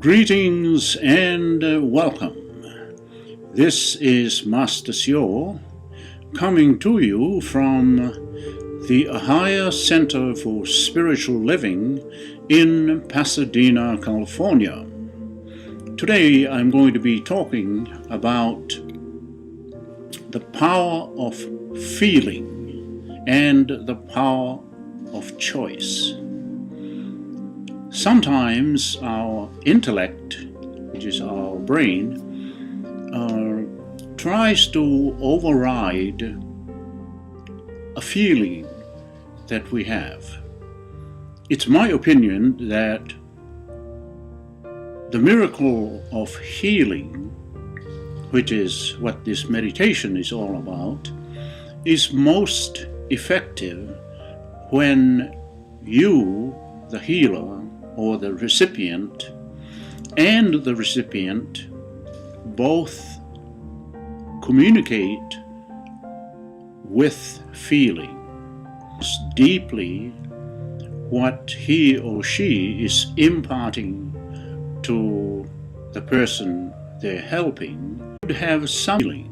Greetings and welcome. This is Master Sio coming to you from the Ahiah Center for Spiritual Living in Pasadena, California. Today I'm going to be talking about the power of feeling and the power of choice. Sometimes our intellect, which is our brain, tries to override a feeling that we have. It's my opinion that the miracle of healing, which is what this meditation is all about, is most effective when you, the healer, or the recipient, and the recipient both communicate with feeling deeply what he or she is imparting to the person they're helping. Would have some feeling,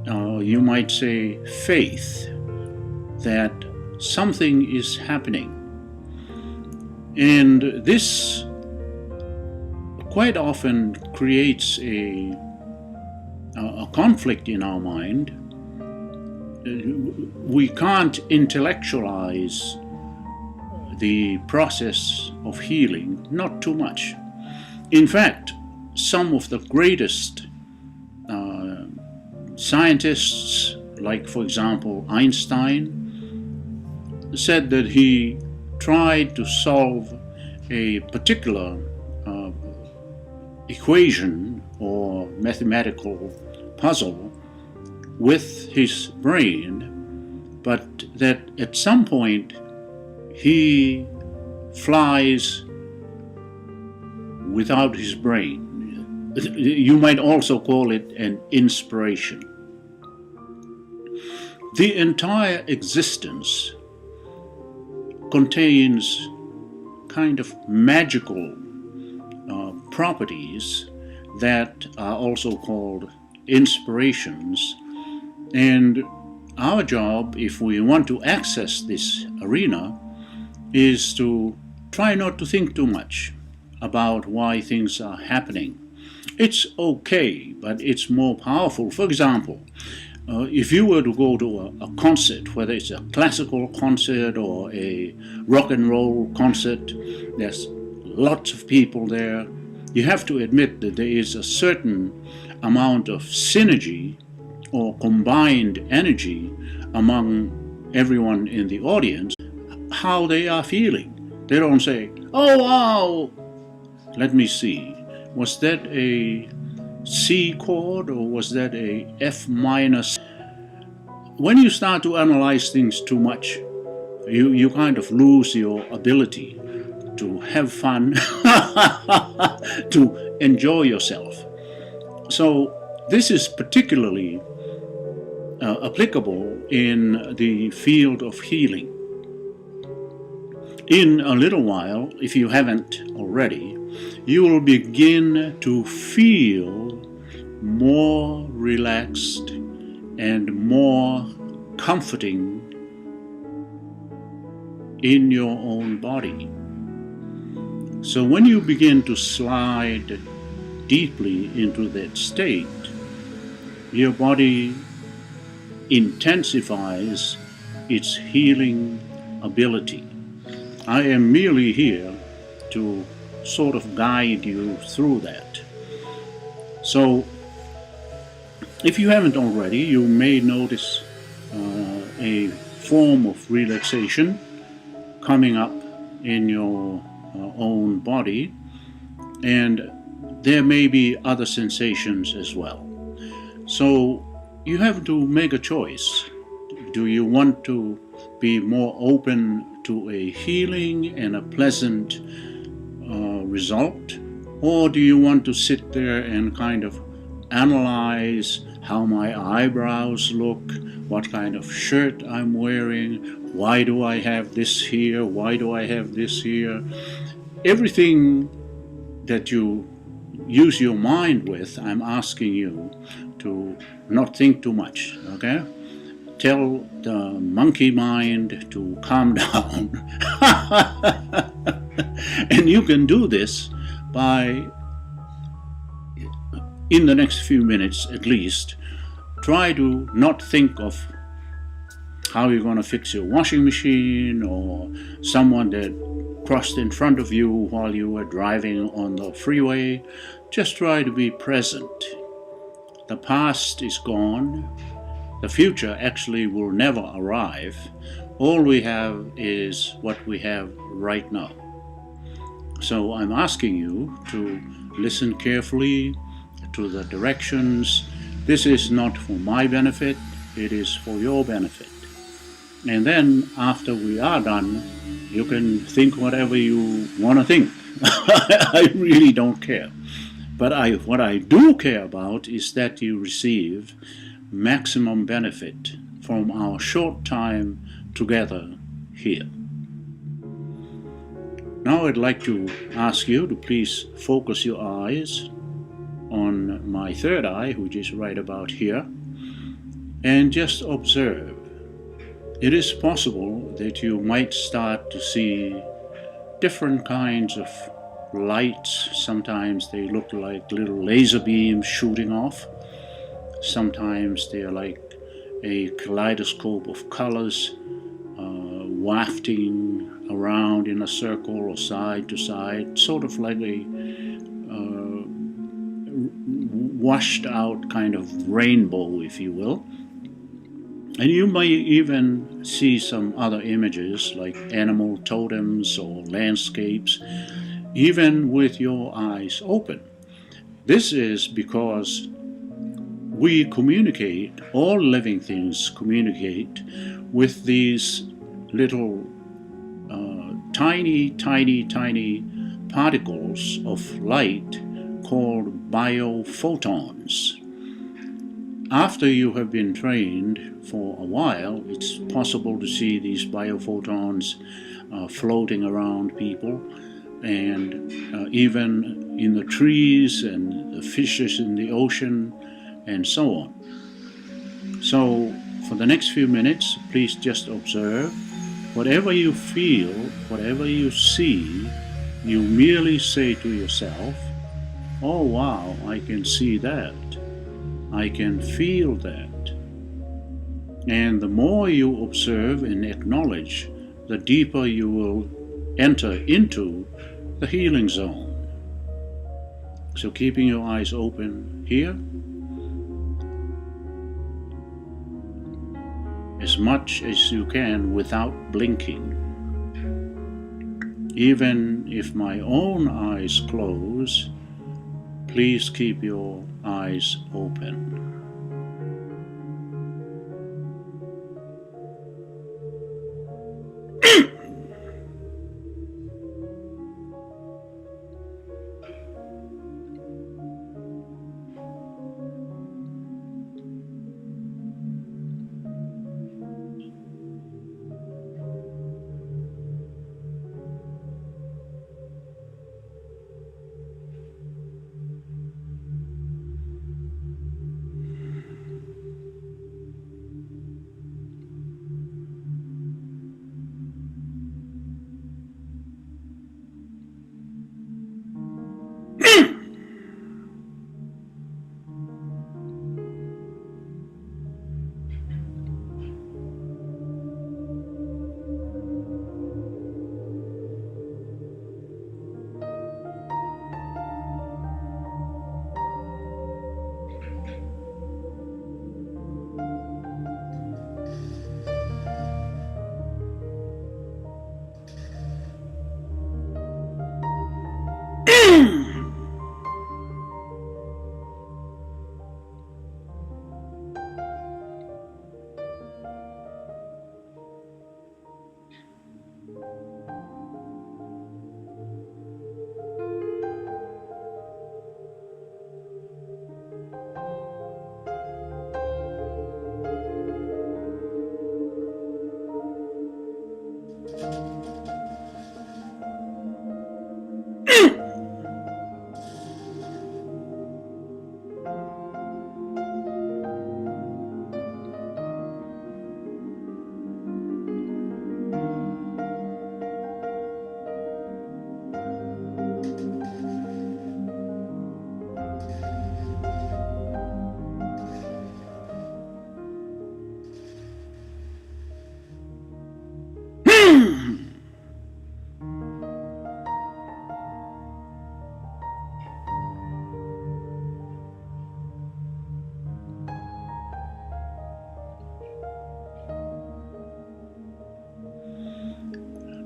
you might say faith, that something is happening. And this quite often creates a conflict in our mind. We can't intellectualize the process of healing, not too much. In fact, some of the greatest scientists, like for example Einstein, said that he tried to solve a particular equation or mathematical puzzle with his brain, but that at some point he flies without his brain. You might also call it an inspiration. The entire existence contains kind of magical properties that are also called inspirations, and our job, if we want to access this arena, is to try not to think too much about why things are happening. It's okay, but it's more powerful. For example, if you were to go to a concert, whether it's a classical concert or a rock and roll concert, there's lots of people there. You have to admit that there is a certain amount of synergy or combined energy among everyone in the audience, how they are feeling. They don't say, "Oh wow, let me see, was that a C chord or was that a F minus?" When you start to analyze things too much, you kind of lose your ability to have fun, to enjoy yourself. So this is particularly applicable in the field of healing. In a little while, if you haven't already, you will begin to feel more relaxed and more comforting in your own body. So when you begin to slide deeply into that state, your body intensifies its healing ability. I am merely here to sort of guide you through that. So if you haven't already, you may notice a form of relaxation coming up in your own body, and there may be other sensations as well. So you have to make a choice. Do you want to be more open to a healing and a pleasant result, or do you want to sit there and kind of analyze how my eyebrows look, what kind of shirt I'm wearing, why do I have this here, why do I have this here? Everything that you use your mind with, I'm asking you to not think too much, okay? Tell the monkey mind to calm down. And you can do this by, in the next few minutes at least, try to not think of how you're going to fix your washing machine or someone that crossed in front of you while you were driving on the freeway. Just try to be present. The past is gone. The future actually will never arrive. All we have is what we have right now. So I'm asking you to listen carefully to the directions. This is not for my benefit, it is for your benefit. And then after we are done, you can think whatever you want to think. I really don't care. But what I do care about is that you receive maximum benefit from our short time together here. Now I'd like to ask you to please focus your eyes on my third eye, which is right about here, and just observe. It is possible that you might start to see different kinds of lights. Sometimes they look like little laser beams shooting off. Sometimes they are like a kaleidoscope of colors wafting around in a circle or side to side, sort of like a washed out kind of rainbow, if you will. And you may even see some other images like animal totems or landscapes, even with your eyes open. This is because we communicate, all living things communicate with these little tiny particles of light called biophotons. After you have been trained for a while, it's possible to see these biophotons floating around people, and even in the trees and the fishes in the ocean and so on. So for the next few minutes, please just observe. Whatever you feel, whatever you see, you merely say to yourself, "Oh wow, I can see that. I can feel that." And the more you observe and acknowledge, the deeper you will enter into the healing zone. So keeping your eyes open here, as much as you can without blinking. Even if my own eyes close, please keep your eyes open.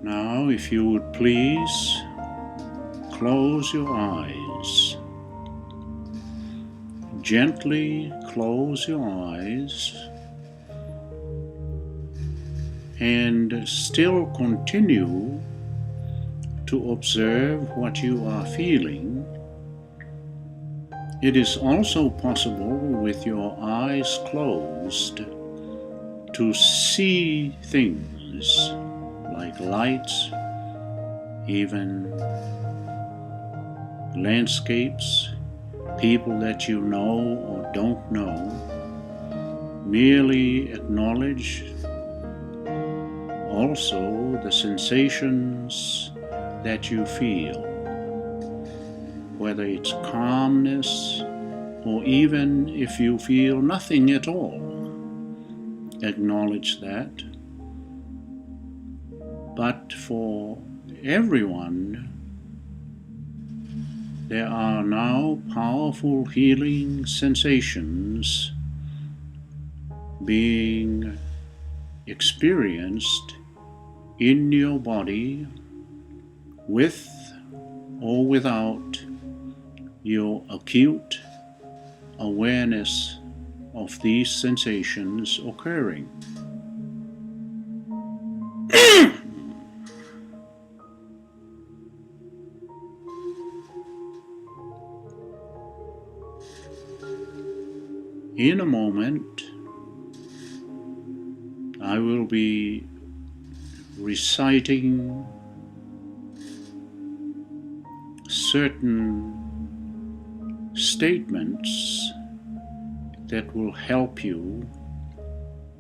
Now, if you would please, close your eyes. Gently close your eyes and still continue to observe what you are feeling. It is also possible with your eyes closed to see things like lights, even landscapes, people that you know or don't know. Merely acknowledge also the sensations that you feel, whether it's calmness or even if you feel nothing at all. Acknowledge that. But for everyone, there are now powerful healing sensations being experienced in your body with or without your acute awareness of these sensations occurring. In a moment, I will be reciting certain statements that will help you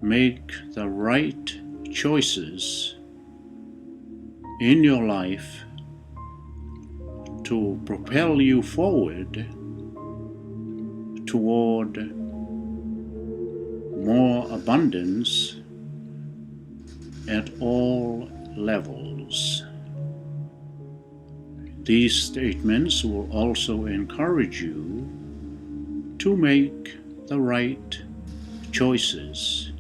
make the right choices in your life to propel you forward toward more abundance at all levels. These statements will also encourage you to make the right choices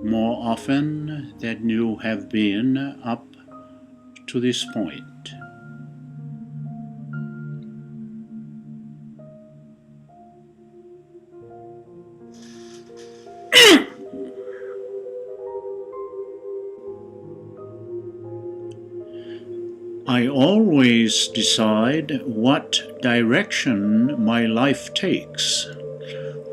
more often than you have been up to this point. I always decide what direction my life takes,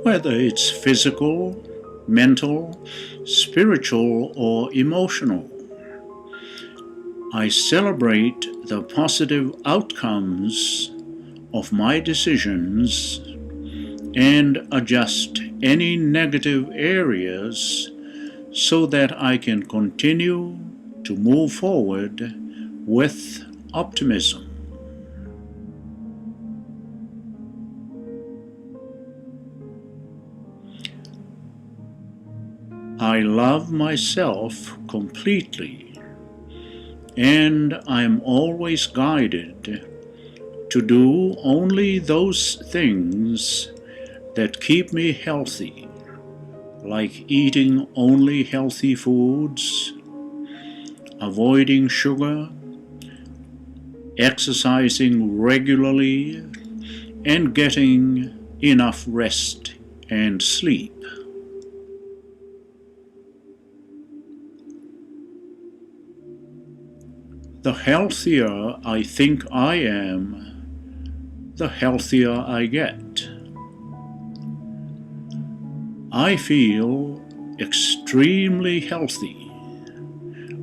whether it's physical, mental, spiritual, or emotional. I celebrate the positive outcomes of my decisions and adjust any negative areas so that I can continue to move forward with optimism. I love myself completely, and I'm always guided to do only those things that keep me healthy, like eating only healthy foods, avoiding sugar, exercising regularly, and getting enough rest and sleep. The healthier I think I am, the healthier I get. I feel extremely healthy.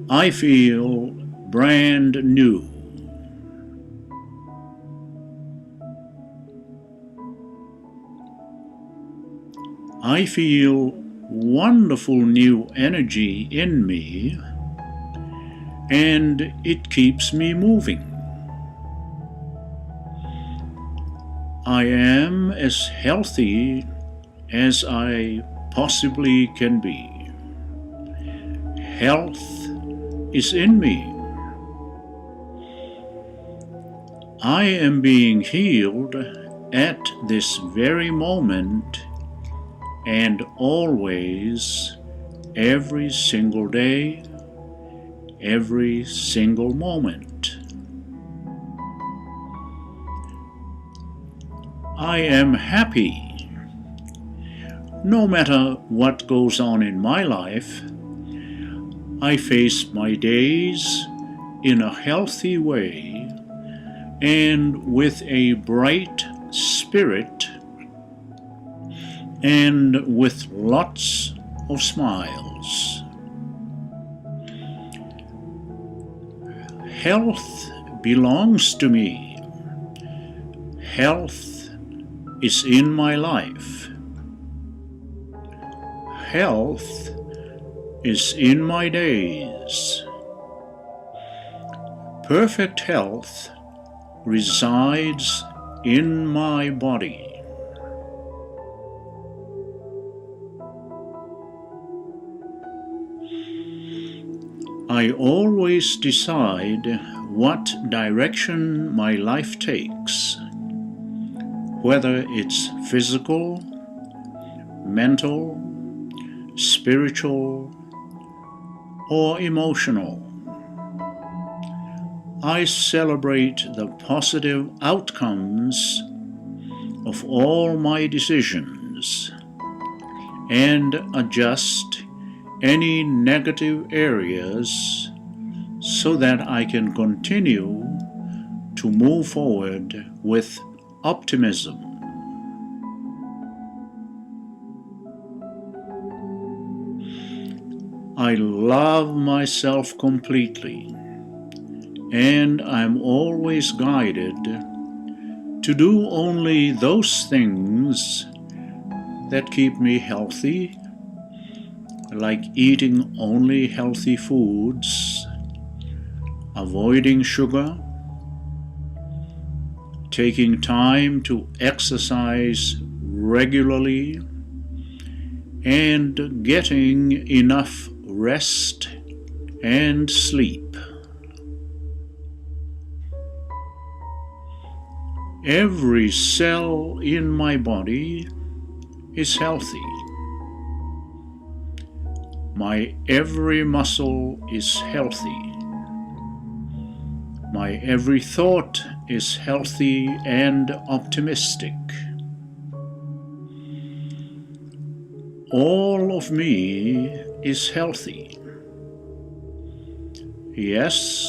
I feel brand new. I feel wonderful new energy in me, and it keeps me moving. I am as healthy as I possibly can be. Health is in me. I am being healed at this very moment and always, every single day, every single moment. I am happy. No matter what goes on in my life, I face my days in a healthy way and with a bright spirit and with lots of smiles. Health belongs to me. Health is in my life. Health is in my days. Perfect health resides in my body. I always decide what direction my life takes, whether it's physical, mental, spiritual, or emotional. I celebrate the positive outcomes of all my decisions and adjust any negative areas so that I can continue to move forward with optimism. I love myself completely, and I'm always guided to do only those things that keep me healthy, like eating only healthy foods, avoiding sugar, taking time to exercise regularly, and getting enough rest and sleep. Every cell in my body is healthy. My every muscle is healthy. My every thought is healthy and optimistic. All of me is healthy. Yes,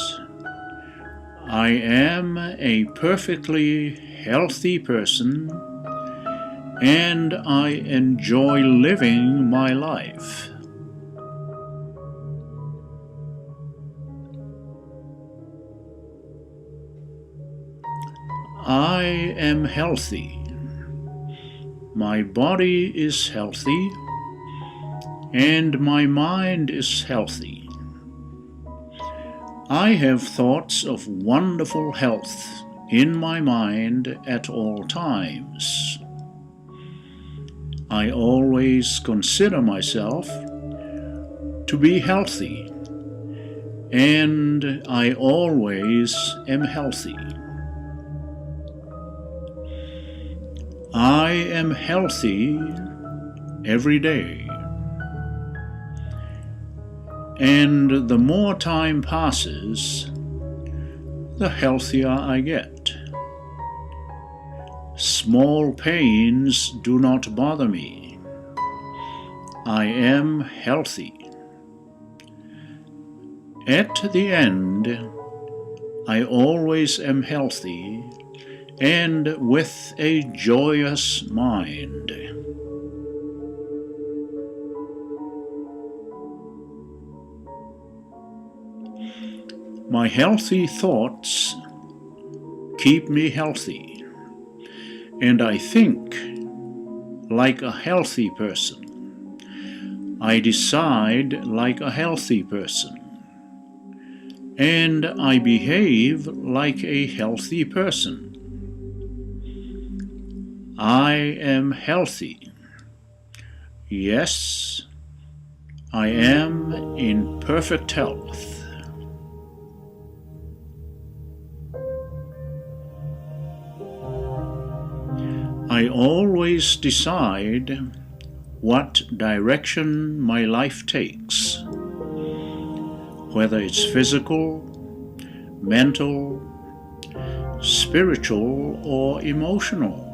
I am a perfectly healthy person, and I enjoy living my life. I am healthy. My body is healthy, and my mind is healthy. I have thoughts of wonderful health in my mind at all times. I always consider myself to be healthy, and I always am healthy. I am healthy every day. And the more time passes, the healthier I get. Small pains do not bother me. I am healthy. At the end, I always am healthy and with a joyous mind. My healthy thoughts keep me healthy, and I think like a healthy person. I decide like a healthy person, and I behave like a healthy person. I am healthy. Yes, I am in perfect health. I always decide what direction my life takes, whether it's physical, mental, spiritual, or emotional.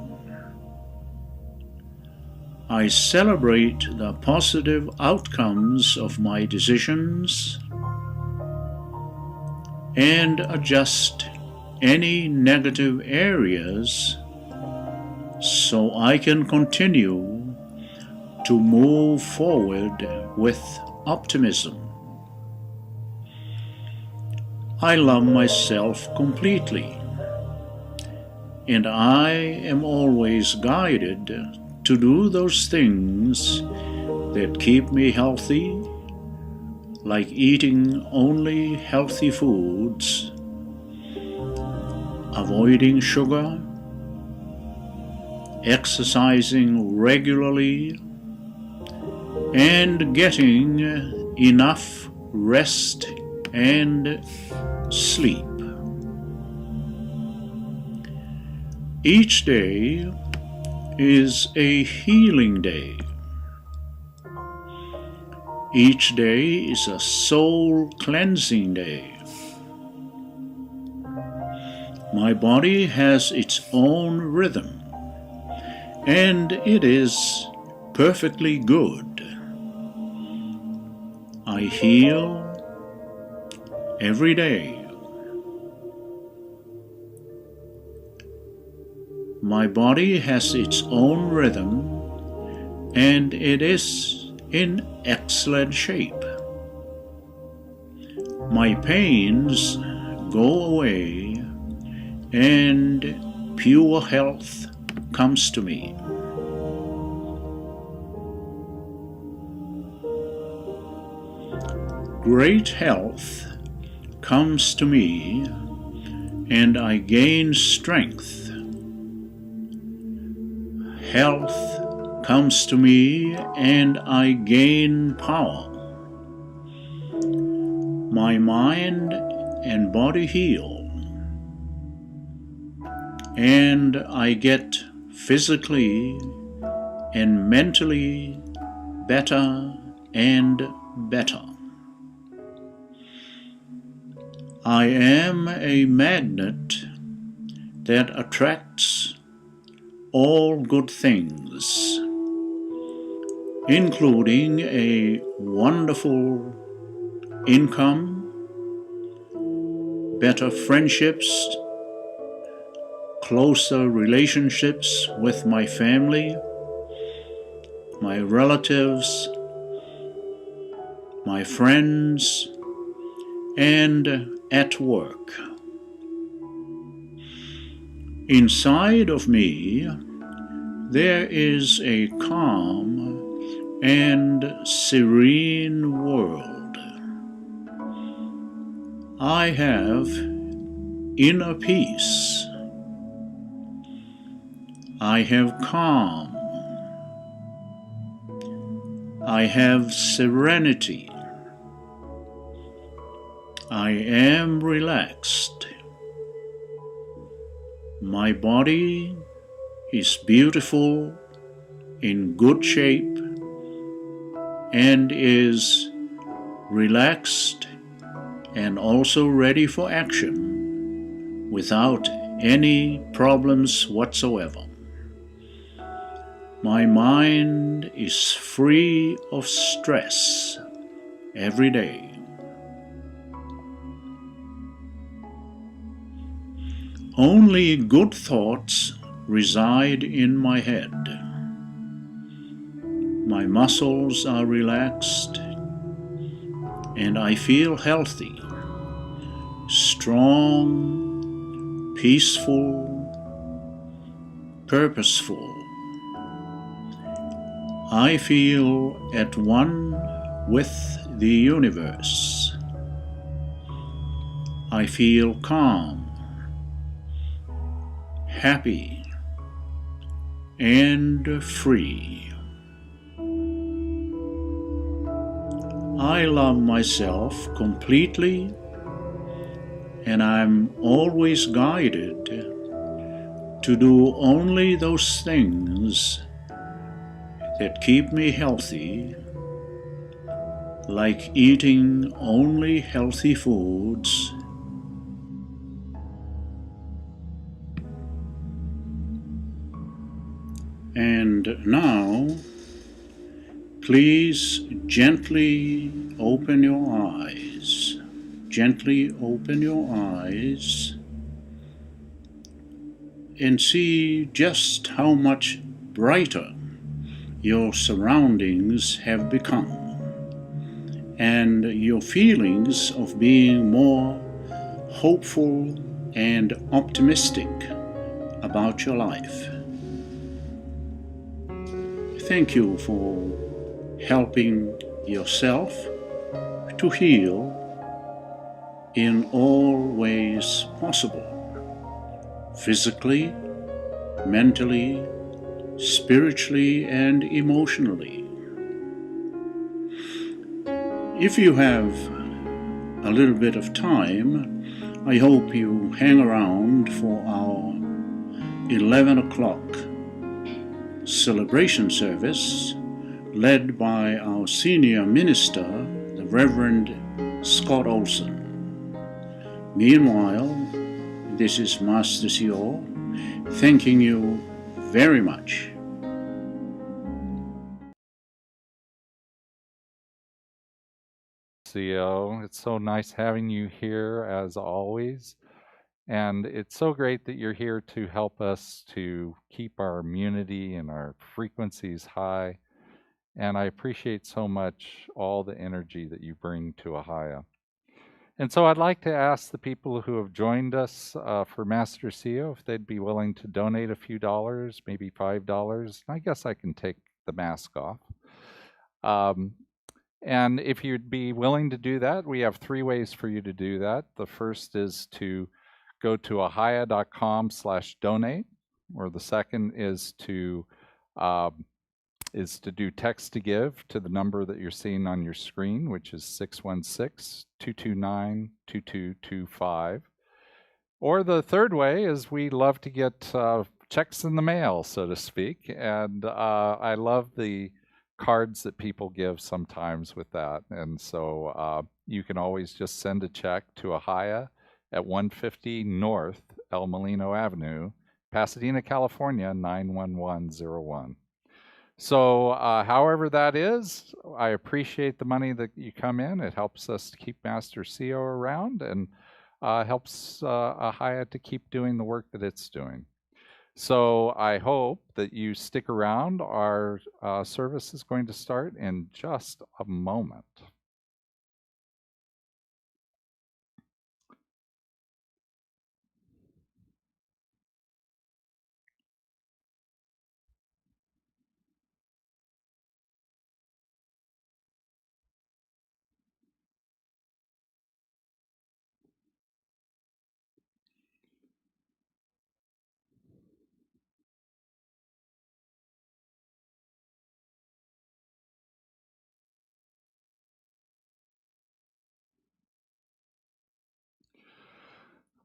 I celebrate the positive outcomes of my decisions and adjust any negative areas so I can continue to move forward with optimism. I love myself completely, and I am always guided to do those things that keep me healthy, like eating only healthy foods, avoiding sugar, exercising regularly, and getting enough rest and sleep. Each day is a healing day. Each day is a soul cleansing day. My body has its own rhythm, and it is perfectly good. I heal every day. My body has its own rhythm, and it is in excellent shape. My pains go away, and pure health comes to me. Great health comes to me, and I gain strength. Health comes to me, and I gain power. My mind and body heal, and I get physically and mentally better and better. I am a magnet that attracts all good things, including a wonderful income, better friendships, closer relationships with my family, my relatives, my friends, and at work. Inside of me, there is a calm and serene world. I have inner peace. I have calm. I have serenity. I am relaxed. My body is beautiful, in good shape, and is relaxed and also ready for action without any problems whatsoever. My mind is free of stress every day. Only good thoughts reside in my head. My muscles are relaxed, and I feel healthy, strong, peaceful, purposeful. I feel at one with the universe. I feel calm, happy, and free. I love myself completely, and I'm always guided to do only those things that keep me healthy, like eating only healthy foods, and now please gently open your eyes. Gently open your eyes and see just how much brighter your surroundings have become, and your feelings of being more hopeful and optimistic about your life. Thank you for helping yourself to heal in all ways possible, physically, mentally, spiritually, and emotionally. If you have a little bit of time, I hope you hang around for our 11 o'clock celebration service led by our senior minister, the Reverend Scott Olson. Meanwhile, this is Master CO thanking you very much. CO, it's so nice having you here as always. And it's so great that you're here to help us to keep our immunity and our frequencies high. And I appreciate so much all the energy that you bring to Ahiah. And so I'd like to ask the people who have joined us for Master CO if they'd be willing to donate a few dollars, maybe $5. I guess I can take the mask off. And if you'd be willing to do that, we have 3 ways for you to do that. The first is to go to ahiah.com/donate, or the second is to do text to give to the number that you're seeing on your screen, which is 616-229-2225. Or the third way is we love to get checks in the mail, so to speak, and I love the cards that people give sometimes with that. And so you can always just send a check to Ahiah at 150 North El Molino Avenue, Pasadena, California, 91101. So however that is, I appreciate the money that you come in. It helps us to keep Master CO around and helps Ahiah to keep doing the work that it's doing. So I hope that you stick around. Our service is going to start in just a moment.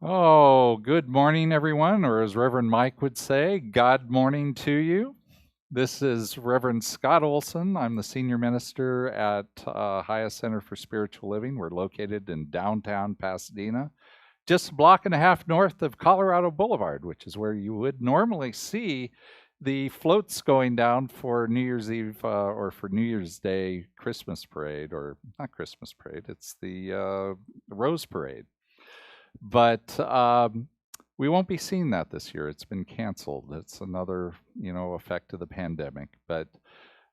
Oh, good morning, everyone, or as Reverend Mike would say, God morning to you. This is Reverend Scott Olson. I'm the senior minister at Ahiah Center for Spiritual Living. We're located in downtown Pasadena, just a block and a half north of Colorado Boulevard, which is where you would normally see the floats going down for New Year's Eve or for New Year's Day Christmas parade, or not Christmas parade, it's the Rose Parade. But we won't be seeing that this year. It's been canceled. It's another, effect of the pandemic. But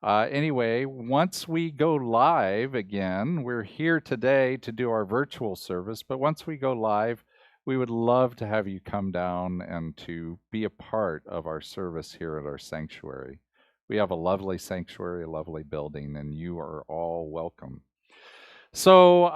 anyway, once we go live again, we're here today to do our virtual service. But once we go live, we would love to have you come down and to be a part of our service here at our sanctuary. We have a lovely sanctuary, a lovely building, and you are all welcome. So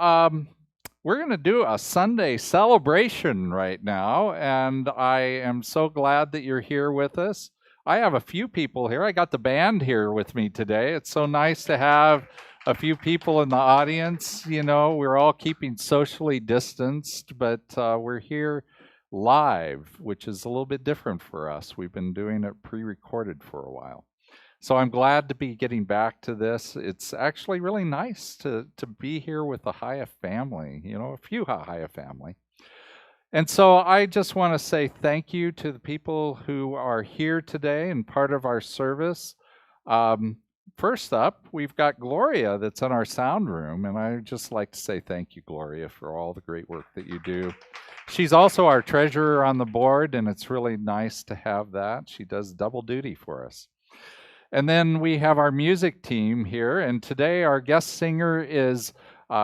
we're going to do a Sunday celebration right now, and I am so glad that you're here with us. I have a few people here. I got the band here with me today. It's so nice to have a few people in the audience. We're all keeping socially distanced, but we're here live, which is a little bit different for us. We've been doing it pre-recorded for a while. So I'm glad to be getting back to this. It's actually really nice to be here with the Ahiah family, a few Ahiah family. And so I just want to say thank you to the people who are here today and part of our service. First up, we've got Gloria that's in our sound room, and I just like to say thank you, Gloria, for all the great work that you do. She's also our treasurer on the board, and it's really nice to have that. She does double duty for us. And then we have our music team here, and today our guest singer is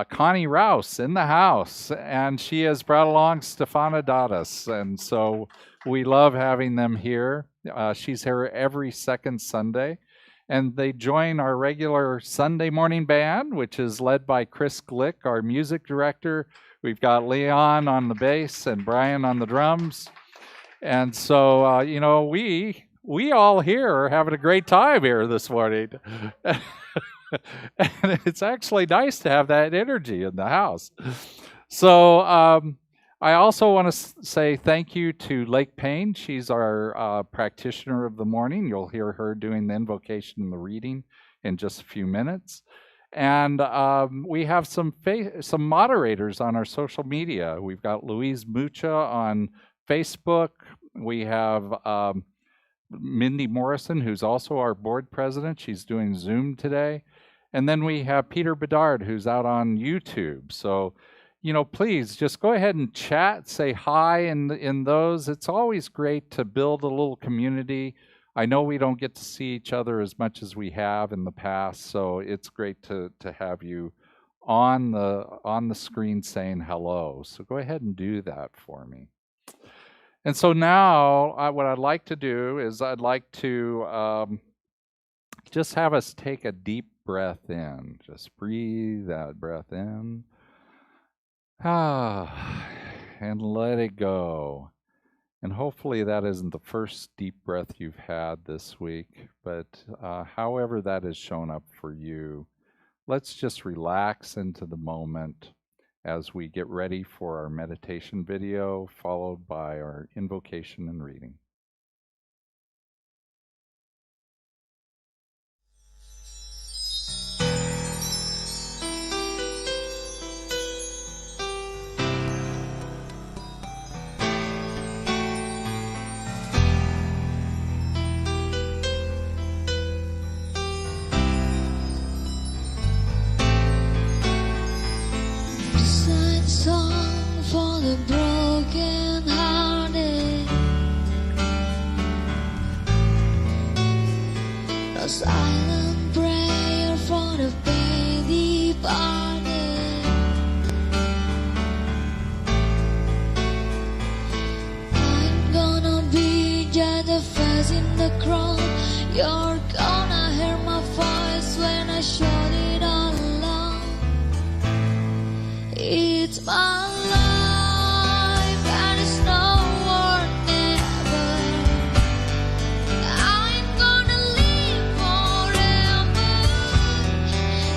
Connie Rouse in the house, and she has brought along Stefana Dadas, and so we love having them here. She's here every second Sunday, and they join our regular Sunday morning band, which is led by Chris Glick, our music director. We've got Leon on the bass and Brian on the drums, and so we all here are having a great time here this morning. And it's actually nice to have that energy in the house. So I also want to say thank you to Lake Payne. She's our practitioner of the morning. You'll hear her doing the invocation and the reading in just a few minutes. And we have some moderators on our social media. We've got Louise Mucha on Facebook. We have Mindy Morrison, who's also our board president. She's doing Zoom today. And then we have Peter Bedard, who's out on YouTube. So, please just go ahead and chat, say hi in those. It's always great to build a little community. I know we don't get to see each other as much as we have in the past, so it's great to have you on the screen saying hello. So go ahead and do that for me. And so now what I'd like to do is I'd like to just have us take a deep breath in. Just breathe that breath in. And let it go. And hopefully that isn't the first deep breath you've had this week, but however that has shown up for you, let's just relax into the moment as we get ready for our meditation video, followed by our invocation and reading. Silent prayer for the pain departed. I'm gonna be just a face in the crowd. You're gonna hear my voice when I shout it all along. It's my life and it's no war never. I'm gonna live forever.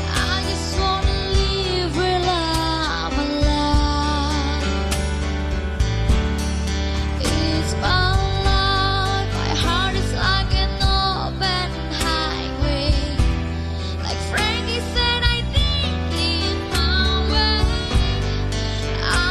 I just wanna live real I'm alive. It's my life. My heart is like an open highway. Like Frankie said, I think in my way. I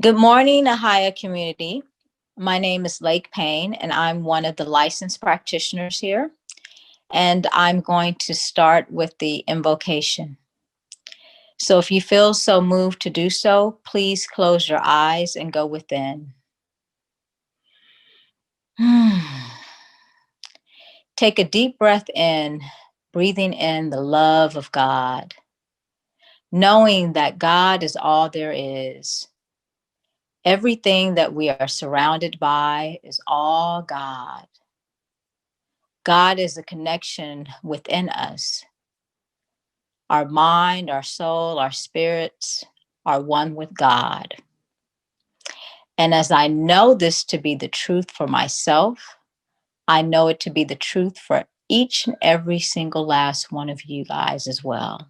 Good morning, Ahiah community. My name is Lake Payne, and I'm one of the licensed practitioners here. And I'm going to start with the invocation. So if you feel so moved to do so, please close your eyes and go within. Take a deep breath in, breathing in the love of God, knowing that God is all there is. Everything that we are surrounded by is all God. God is a connection within us. Our mind, our soul, our spirits are one with God. And as I know this to be the truth for myself, I know it to be the truth for each and every single last one of you guys as well.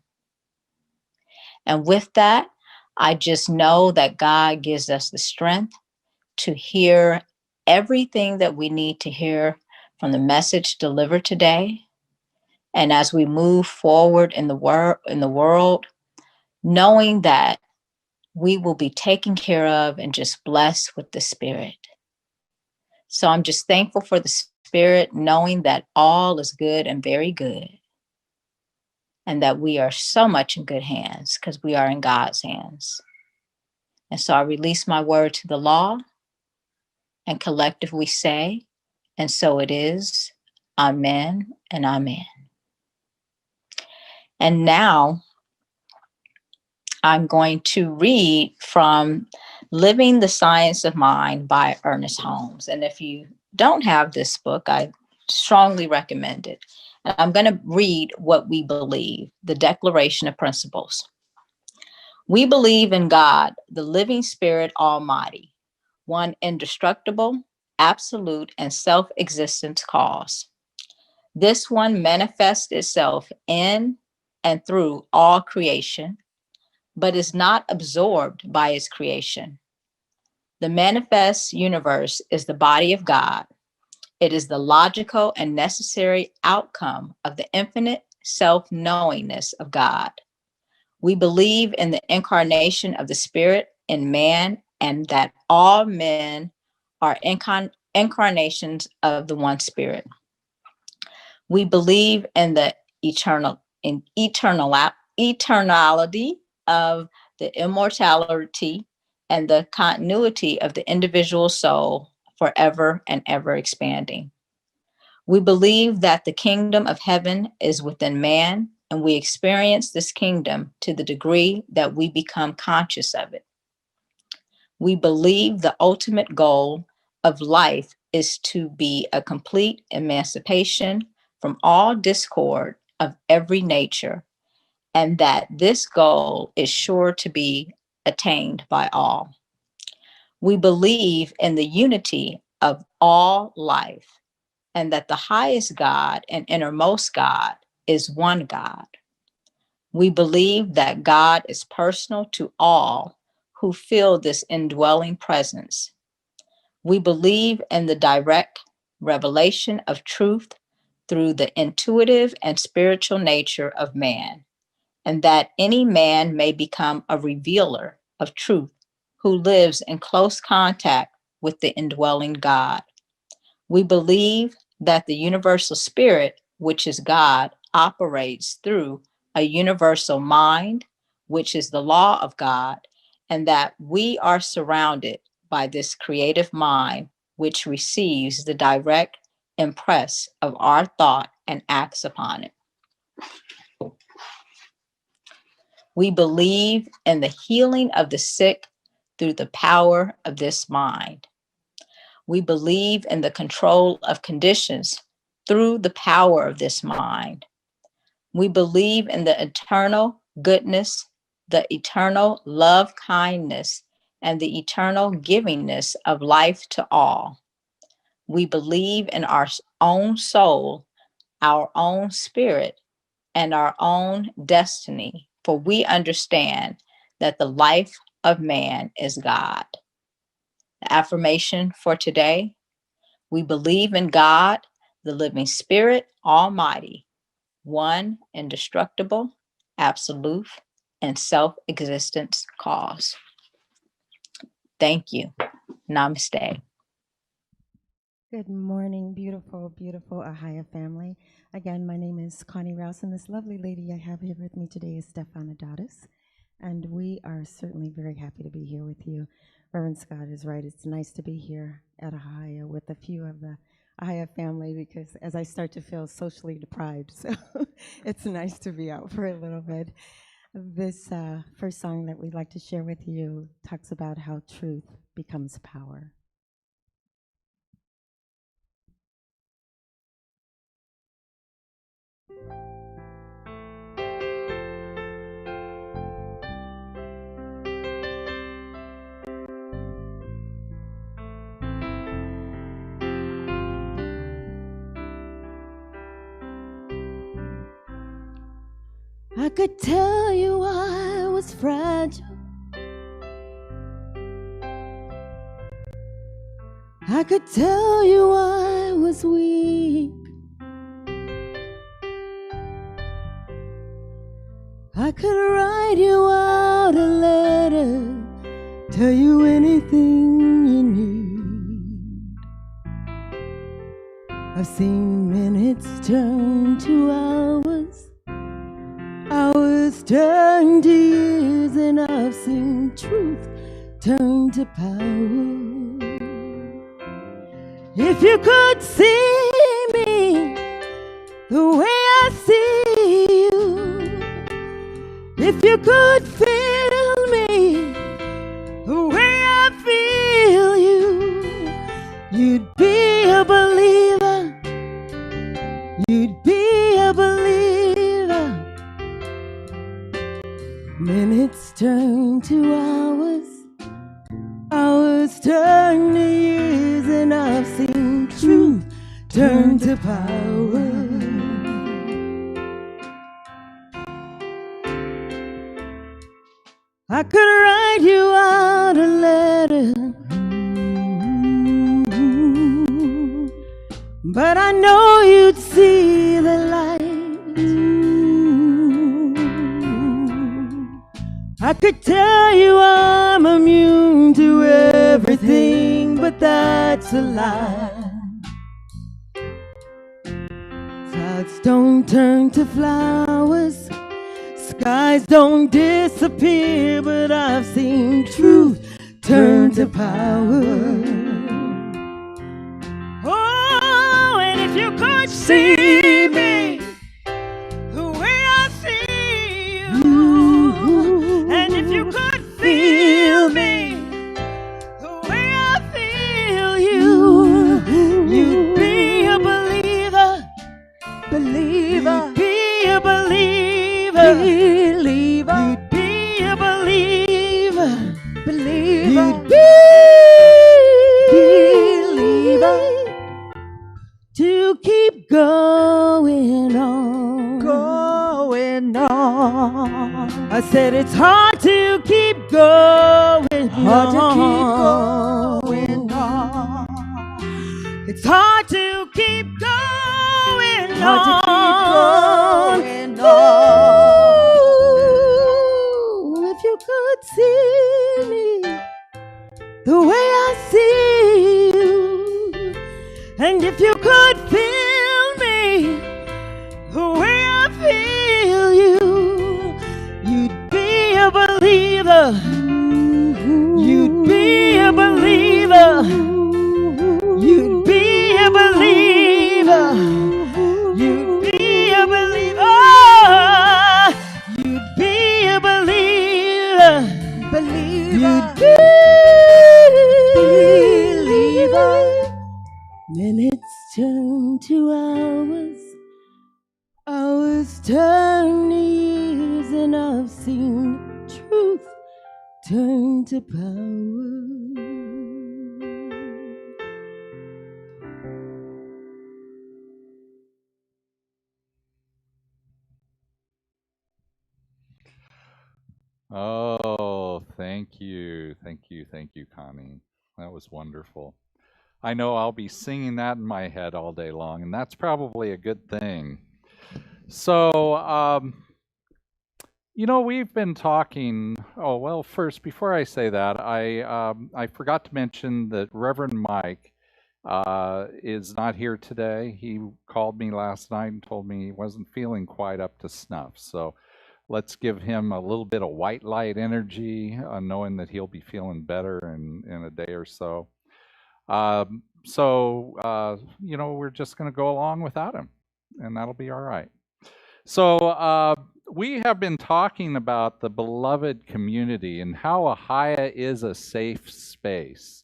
And with that, I just know that God gives us the strength to hear everything that we need to hear from the message delivered today. And as we move forward in the world, knowing that we will be taken care of and just blessed with the Spirit. So I'm just thankful for the Spirit, knowing that all is good and very good, and that we are so much in good hands because we are in God's hands. And so I release my word to the law, and collective we say, and so it is. Amen and amen. And now I'm going to read from Living the Science of Mind by Ernest Holmes. And if you don't have this book, I strongly recommend it. And I'm going to read what we believe, the Declaration of Principles. We believe in God, the living Spirit Almighty, one indestructible, absolute, and self-existent cause. This one manifests itself in and through all creation, but is not absorbed by its creation. The manifest universe is the body of God. It is the logical and necessary outcome of the infinite self-knowingness of God. We believe in the incarnation of the Spirit in man, and that all men are incarnations of the one Spirit. We believe in the eternality of the immortality and the continuity of the individual soul, forever and ever expanding. We believe that the kingdom of heaven is within man, and we experience this kingdom to the degree that we become conscious of it. We believe the ultimate goal of life is to be a complete emancipation from all discord of every nature, and that this goal is sure to be attained by all. We believe in the unity of all life, and that the highest God and innermost God is one God. We believe that God is personal to all who feel this indwelling presence. We believe in the direct revelation of truth through the intuitive and spiritual nature of man, and that any man may become a revealer of truth who lives in close contact with the indwelling God. We believe that the universal spirit, which is God, operates through a universal mind, which is the law of God, and that we are surrounded by this creative mind, which receives the direct impress of our thought and acts upon it. We believe in the healing of the sick through the power of this mind. We believe in the control of conditions through the power of this mind. We believe in the eternal goodness, the eternal love kindness, and the eternal givingness of life to all. We believe in our own soul, our own spirit, and our own destiny, for we understand that the life of man is God. The affirmation for today: we believe in God, the living Spirit Almighty, one indestructible, absolute, and self-existent cause. Thank you. Namaste. Good morning, beautiful, beautiful Ahiah family. Again, my name is Connie Rouse, and this lovely lady I have here with me today is Stefana Dottis. And we are certainly very happy to be here with you. Reverend Scott is right. It's nice to be here at Ahiah with a few of the Ahiah family, because as I start to feel socially deprived, so it's nice to be out for a little bit. This first song that we'd like to share with you talks about how truth becomes power. I could tell you I was fragile. I could tell you I was weak. I could write you out a letter, tell you anything you need. I've seen minutes turn to hours, hours turn to years, and I've seen truth turn to power. If you could see me the way I see you, if you could feel me the way I feel you, you'd be a believer, you'd be a believer. Minutes turn to hours, hours turn to years, and I've seen truth turn to power. I could write you out a letter, but I know you'd see the light. I could tell you I'm immune to everything, but that's a lie. Clouds don't turn to flowers, skies don't disappear, but I've seen truth turn to power. Oh, and if you could see me the way I see you, and if you could feel me the way I feel you, you'd be a believer, believer. You'd be a believer, believer. You'd be a believer, believer. You'd be a believer. To keep going on, going on. I said it's hard to keep going, hard to keep going on. It's hard to keep going on. Ooh, if you could see me the way I see you, and if you could feel me the way I feel you, you'd be a believer, you'd be a believer, you'd be a believer, you'd be a believer, you'd be a believer, you'd be a believer. Minutes turn to hours, hours turn to years, and I've seen truth turn to power. Oh, thank you, Connie. That was wonderful. I know I'll be singing that in my head all day long, and that's probably a good thing. So, You know, we've been talking. Oh well, first, before I say that, I forgot to mention that Reverend Mike is not here today. He called me last night and told me he wasn't feeling quite up to snuff. So let's give him a little bit of white light energy, knowing that he'll be feeling better in a day or so. You know, we're just going to go along without him, and that'll be all right. So we have been talking about the beloved community and how Ahiah is a safe space.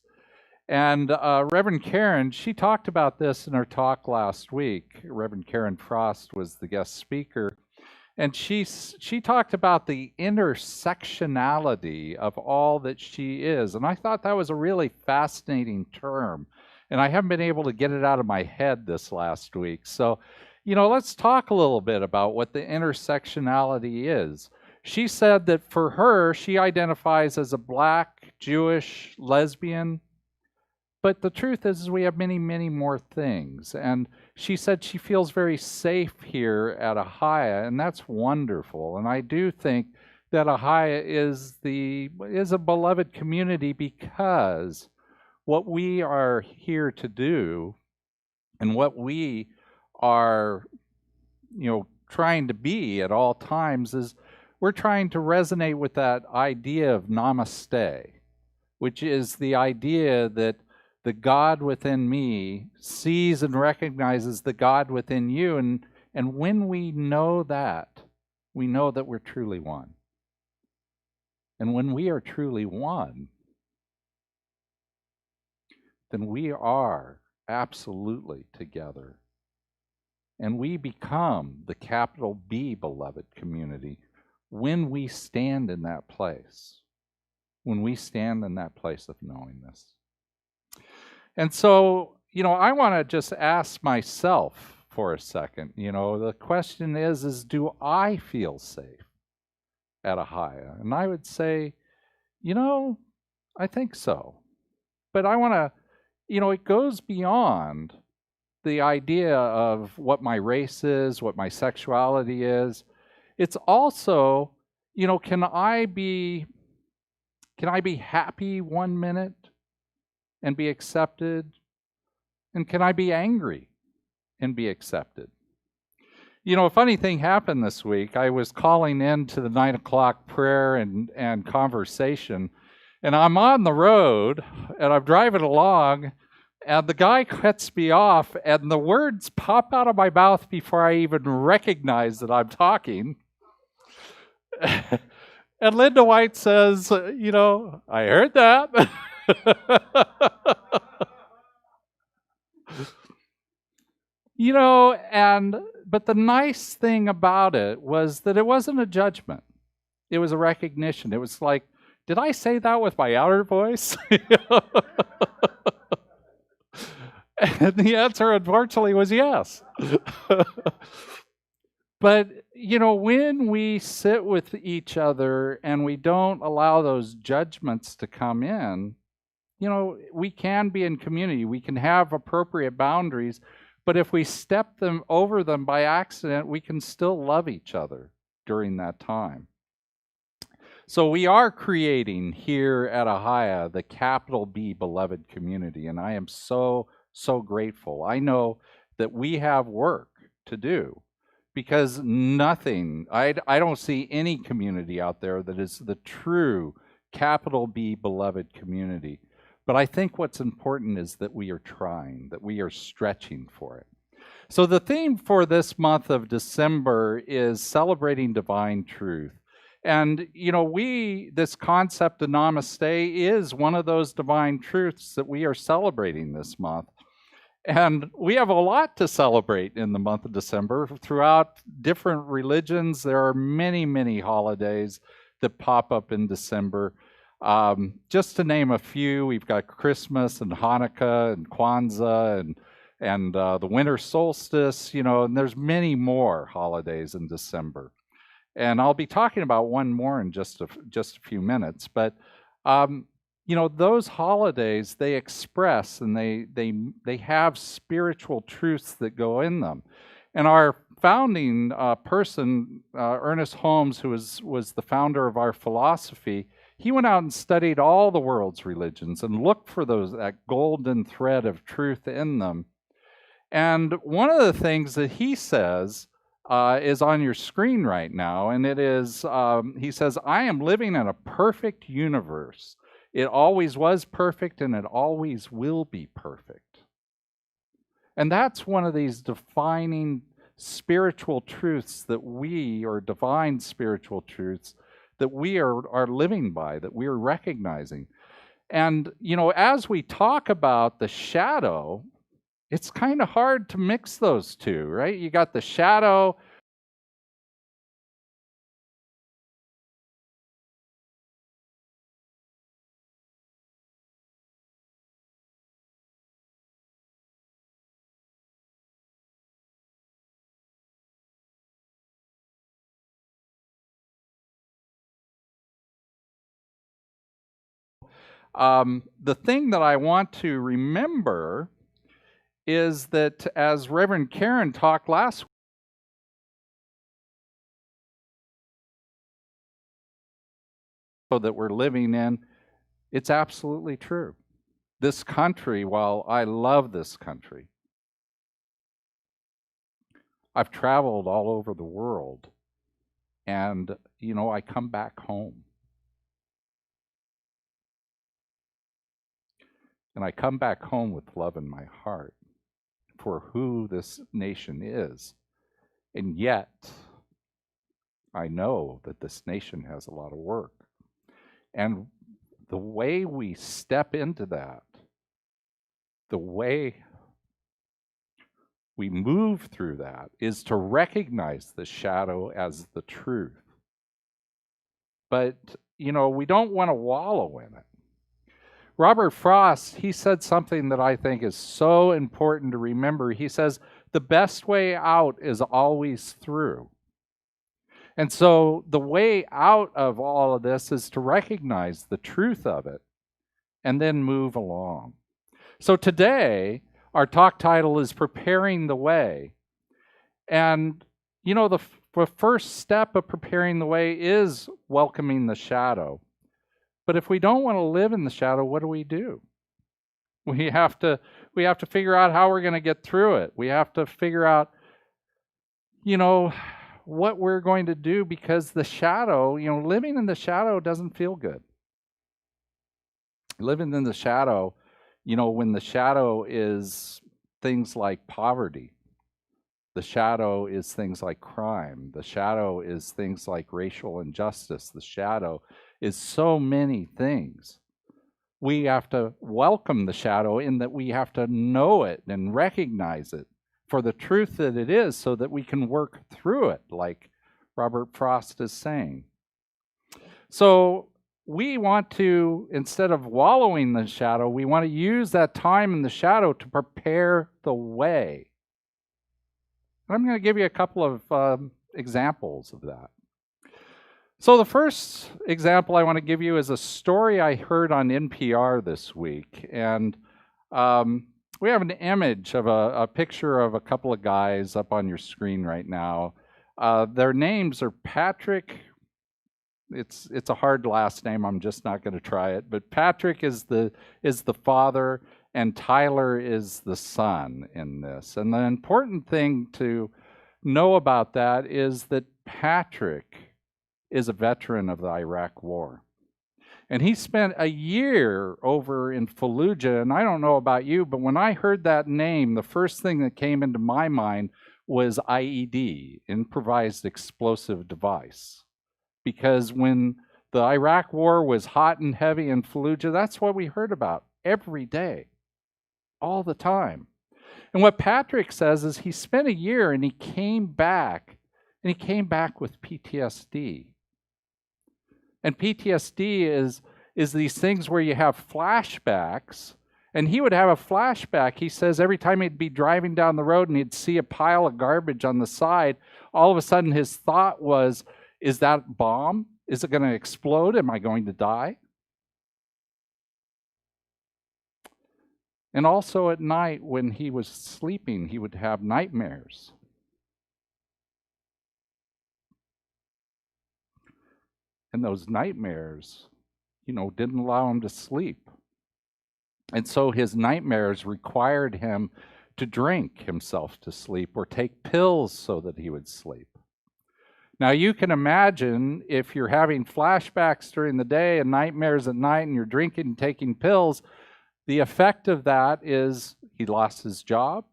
And Reverend Karen, she talked about this in her talk last week. Reverend Karen Frost was the guest speaker. And she talked about the intersectionality of all that she is. And I thought that was a really fascinating term. And I haven't been able to get it out of my head this last week. So, you know, let's talk a little bit about what the intersectionality is. She said that for her, she identifies as a Black, Jewish, lesbian. But the truth is we have many, many more things. And she said she feels very safe here at Ahiah, and that's wonderful. And I do think that Ahiah is a beloved community because what we are here to do and what we are, you know, trying to be at all times is we're trying to resonate with that idea of namaste, which is the idea that the God within me sees and recognizes the God within you. And when we know that we're truly one. And when we are truly one, then we are absolutely together. And we become the capital B beloved community when we stand in that place. When we stand in that place of knowing this. And so, you know, I want to just ask myself for a second, you know, the question is do I feel safe at Ahiah? And I would say, you know, I think so. But I want to, you know, it goes beyond the idea of what my race is, what my sexuality is. It's also, you know, can I be happy 1 minute and be accepted? And can I be angry and be accepted? You know, a funny thing happened this week. I was calling in to the 9 o'clock prayer and conversation, and I'm on the road, and I'm driving along, and the guy cuts me off, and the words pop out of my mouth before I even recognize that I'm talking. And Linda White says, you know, I heard that. You know, but the nice thing about it was that it wasn't a judgment. It was a recognition. It was like, did I say that with my outer voice? And the answer, unfortunately, was yes. But, you know, when we sit with each other and we don't allow those judgments to come in, you know, we can be in community. We can have appropriate boundaries. But if we step them over them by accident, we can still love each other during that time. So we are creating here at Ahiah the capital B beloved community, and I am so, so grateful. I know that we have work to do because I don't see any community out there that is the true capital B beloved community. But I think what's important is that we are trying, that we are stretching for it. So the theme for this month of December is celebrating divine truth. And, you know, this concept of namaste is one of those divine truths that we are celebrating this month. And we have a lot to celebrate in the month of December. Throughout different religions, there are many, many holidays that pop up in December. Just to name a few, we've got Christmas and Hanukkah and Kwanzaa and the winter solstice, you know, and there's many more holidays in December. And I'll be talking about one more in just a few minutes. But you know, those holidays, they express and they have spiritual truths that go in them. And our founding person, Ernest Holmes, who was the founder of our philosophy, he went out and studied all the world's religions and looked for that golden thread of truth in them. And one of the things that he says is on your screen right now, and it is, he says, I am living in a perfect universe. It always was perfect, and it always will be perfect. And that's one of these defining spiritual truths that we, or divine spiritual truths, that we are living by, that we are recognizing. And, as we talk about the shadow, it's kind of hard to mix those two, right? You got the shadow. The thing that I want to remember is that, as Reverend Karen talked last week, that we're living in, it's absolutely true. This country, while I love this country, I've traveled all over the world, and, I come back home. And I come back home with love in my heart for who this nation is. And yet, I know that this nation has a lot of work. And the way we step into that, the way we move through that, is to recognize the shadow as the truth. But, we don't want to wallow in it. Robert Frost, he said something that I think is so important to remember. He says, the best way out is always through. And so the way out of all of this is to recognize the truth of it and then move along. So today, our talk title is Preparing the Way. And, the first step of preparing the way is welcoming the shadow. But if we don't want to live in the shadow, what do? We have to figure out how we're going to get through it. We have to figure out, what we're going to do, because the shadow, living in the shadow doesn't feel good. Living in the shadow, when the shadow is things like poverty, the shadow is things like crime, the shadow is things like racial injustice, the shadow is so many things. We have to welcome the shadow in that we have to know it and recognize it for the truth that it is, so that we can work through it, like Robert Frost is saying. So we want to, instead of wallowing in the shadow, we want to use that time in the shadow to prepare the way. And I'm going to give you a couple of examples of that. So the first example I want to give you is a story I heard on NPR this week. And we have an image of a picture of a couple of guys up on your screen right now. Their names are Patrick. It's a hard last name. I'm just not going to try it. But Patrick is the father, and Tyler is the son in this. And the important thing to know about that is that Patrick is a veteran of the Iraq War. And he spent a year over in Fallujah, and I don't know about you, but when I heard that name, the first thing that came into my mind was IED, improvised explosive device. Because when the Iraq War was hot and heavy in Fallujah, that's what we heard about every day, all the time. And what Patrick says is he spent a year and he came back with PTSD. And PTSD is these things where you have flashbacks. And he would have a flashback. He says every time he'd be driving down the road and he'd see a pile of garbage on the side, all of a sudden his thought was, is that a bomb? Is it going to explode? Am I going to die? And also at night when he was sleeping, he would have nightmares. And those nightmares, didn't allow him to sleep. And so his nightmares required him to drink himself to sleep or take pills so that he would sleep. Now, you can imagine if you're having flashbacks during the day and nightmares at night and you're drinking and taking pills, the effect of that is he lost his job,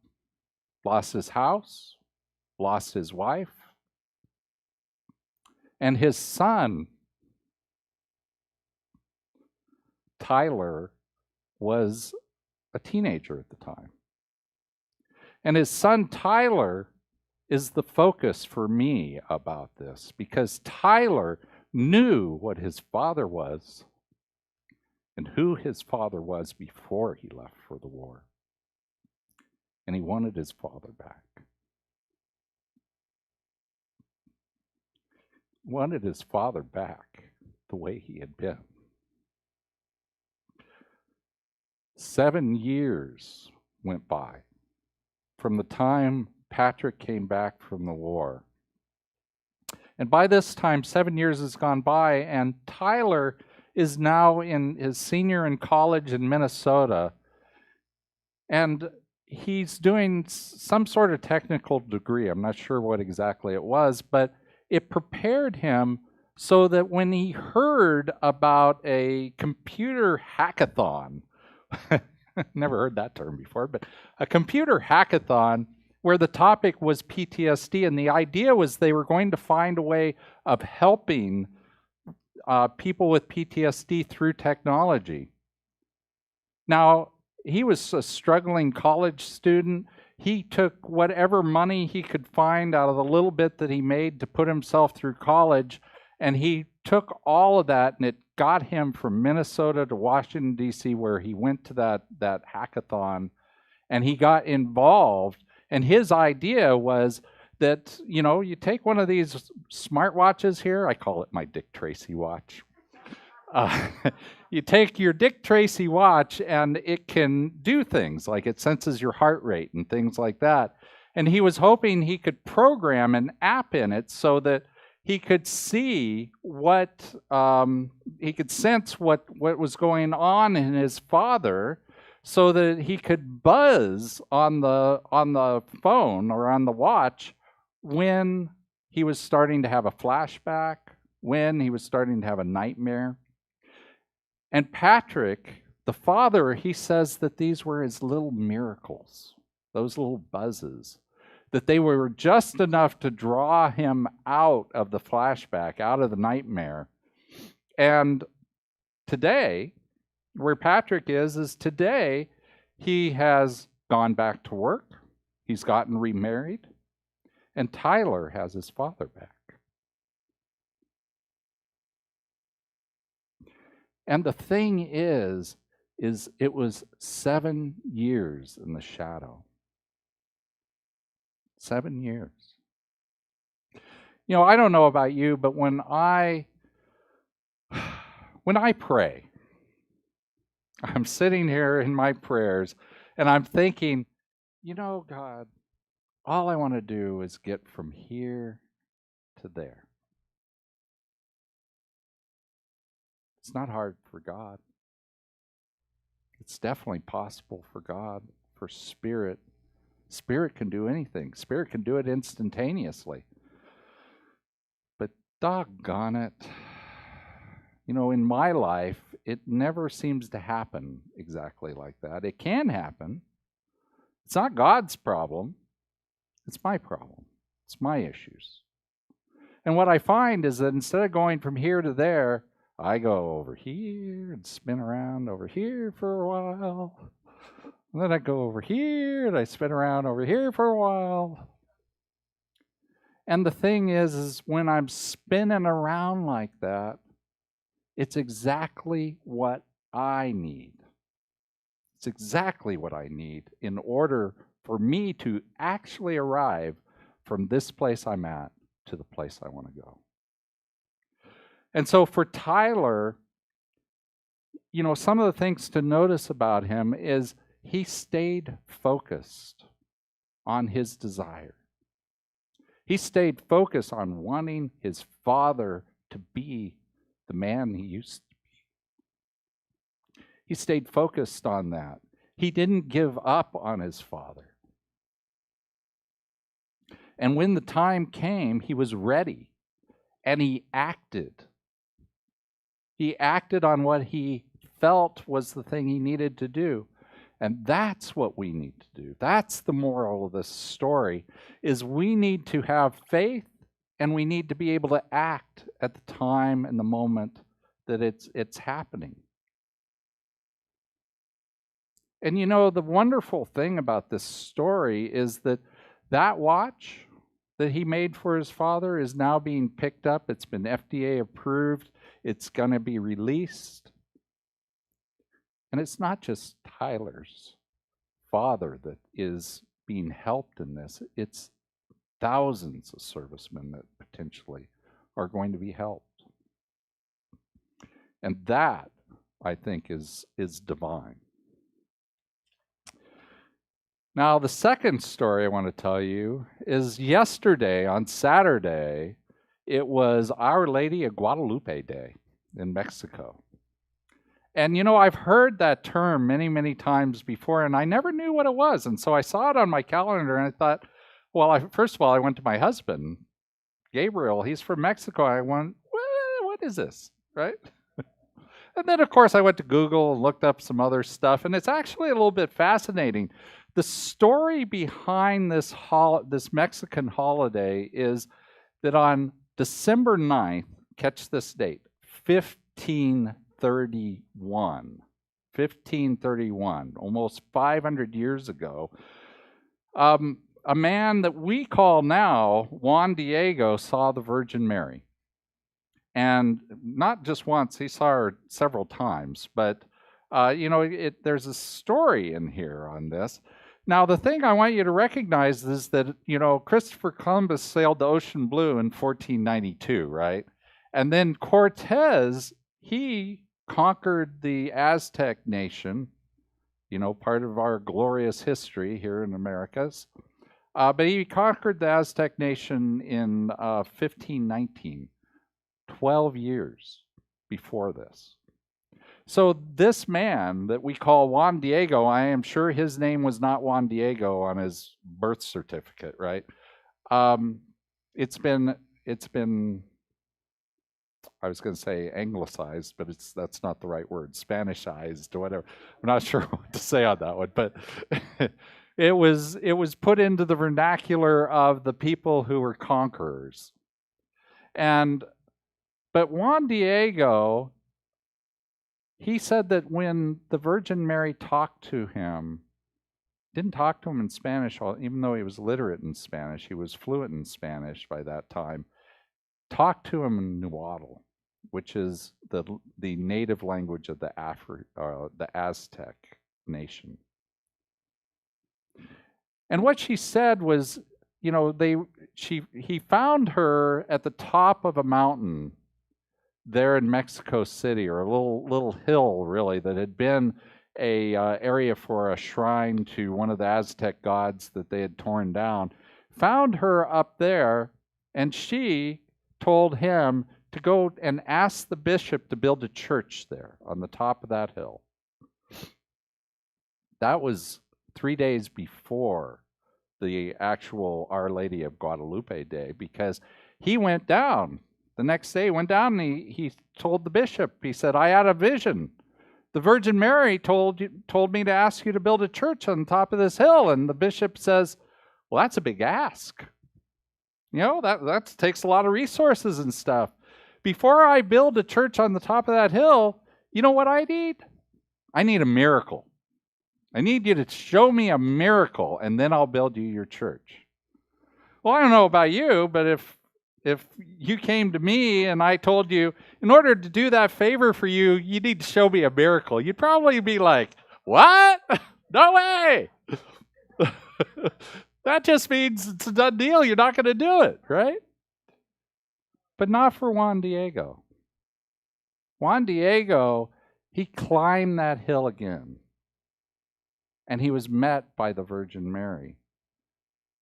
lost his house, lost his wife, and his son, Tyler, was a teenager at the time. And his son, Tyler, is the focus for me about this, because Tyler knew what his father was and who his father was before he left for the war. And he wanted his father back. Wanted his father back the way he had been. 7 years went by from the time Patrick came back from the war. And by this time, 7 years has gone by, and Tyler is now in his senior in college in Minnesota. And he's doing some sort of technical degree. I'm not sure what exactly it was, but it prepared him so that when he heard about a computer hackathon, never heard that term before, but a computer hackathon where the topic was PTSD, and the idea was they were going to find a way of helping people with PTSD through technology. Now, he was a struggling college student. He took whatever money he could find out of the little bit that he made to put himself through college, and he took all of that, and it got him from Minnesota to Washington, D.C., where he went to that hackathon, and he got involved. And his idea was that, you take one of these smartwatches here. I call it my Dick Tracy watch. You take your Dick Tracy watch, and it can do things like it senses your heart rate and things like that. And he was hoping he could program an app in it so that he could see he could sense what was going on in his father, so that he could buzz on the phone or on the watch when he was starting to have a flashback, when he was starting to have a nightmare. And Patrick, the father, he says that these were his little miracles, those little buzzes, that they were just enough to draw him out of the flashback, out of the nightmare. And today, where Patrick is today he has gone back to work, he's gotten remarried, and Tyler has his father back. And the thing is it was 7 years in the shadow. 7 years. I don't know about you, but when I pray, I'm sitting here in my prayers, and I'm thinking, God, all I want to do is get from here to there. It's not hard for God. It's definitely possible for God, for Spirit. Spirit can do anything. Spirit can do it instantaneously. But doggone it, in my life, it never seems to happen exactly like that. It can happen. It's not God's problem. It's my problem. It's my issues. And what I find is that instead of going from here to there, I go over here and spin around over here for a while. And then I go over here and I spin around over here for a while. And the thing is when I'm spinning around like that, it's exactly what I need. It's exactly what I need in order for me to actually arrive from this place I'm at to the place I want to go. And so for Tyler, some of the things to notice about him is he stayed focused on his desire. He stayed focused on wanting his father to be the man he used to be. He stayed focused on that. He didn't give up on his father. And when the time came, he was ready, and he acted. He acted on what he felt was the thing he needed to do. And that's what we need to do. That's the moral of this story, is we need to have faith, and we need to be able to act at the time and the moment that it's happening. And you know, the wonderful thing about this story is that that watch that he made for his father is now being picked up. It's been FDA approved. It's going to be released. And it's not just Tyler's father that is being helped in this. It's thousands of servicemen that potentially are going to be helped. And that, I think, is divine. Now, the second story I want to tell you is yesterday, on Saturday, it was Our Lady of Guadalupe Day in Mexico. And you know, I've heard that term many, many times before, and I never knew what it was. And so I saw it on my calendar, and I thought, well, first of all, I went to my husband, Gabriel. He's from Mexico. I went, what is this, right? And then, of course, I went to Google and looked up some other stuff, and it's actually a little bit fascinating. The story behind this Mexican holiday is that on December 9th, catch this date, 1531, almost 500 years ago, a man that we call now Juan Diego saw the Virgin Mary. And not just once, he saw her several times, but you know, there's a story in here on this. Now, the thing I want you to recognize is that, you know, Christopher Columbus sailed the ocean blue in 1492, right? And then Cortez, he conquered the Aztec nation, you know, part of our glorious history here in Americas. But he conquered the Aztec nation in 1519, 12 years before this. So this man that we call Juan Diego, I am sure his name was not Juan Diego on his birth certificate, right? It's been I was going to say anglicized, but that's not the right word, Spanishized or whatever. I'm not sure what to say on that one, but it was put into the vernacular of the people who were conquerors. But Juan Diego, he said that when the Virgin Mary talked to him, didn't talk to him in Spanish, even though he was literate in Spanish, he was fluent in Spanish by that time, talked to him in Nahuatl, which is the native language of the Aztec nation. And what she said was, you know, he found her at the top of a mountain there in Mexico City, or a little hill, really, that had been a area for a shrine to one of the Aztec gods that they had torn down. Found her up there, and she told him to go and ask the bishop to build a church there on the top of that hill. That was 3 days before the actual Our Lady of Guadalupe Day, because he went down. The next day, he went down and he told the bishop, he said, I had a vision. The Virgin Mary told me to ask you to build a church on top of this hill. And the bishop says, well, that's a big ask. You know, that takes a lot of resources and stuff. Before I build a church on the top of that hill, you know what I need? I need a miracle. I need you to show me a miracle, and then I'll build you your church. Well, I don't know about you, but if you came to me and I told you, in order to do that favor for you, you need to show me a miracle, you'd probably be like, what? No way! That just means it's a done deal. You're not going to do it, right? But not for Juan Diego. Juan Diego, he climbed that hill again. And he was met by the Virgin Mary.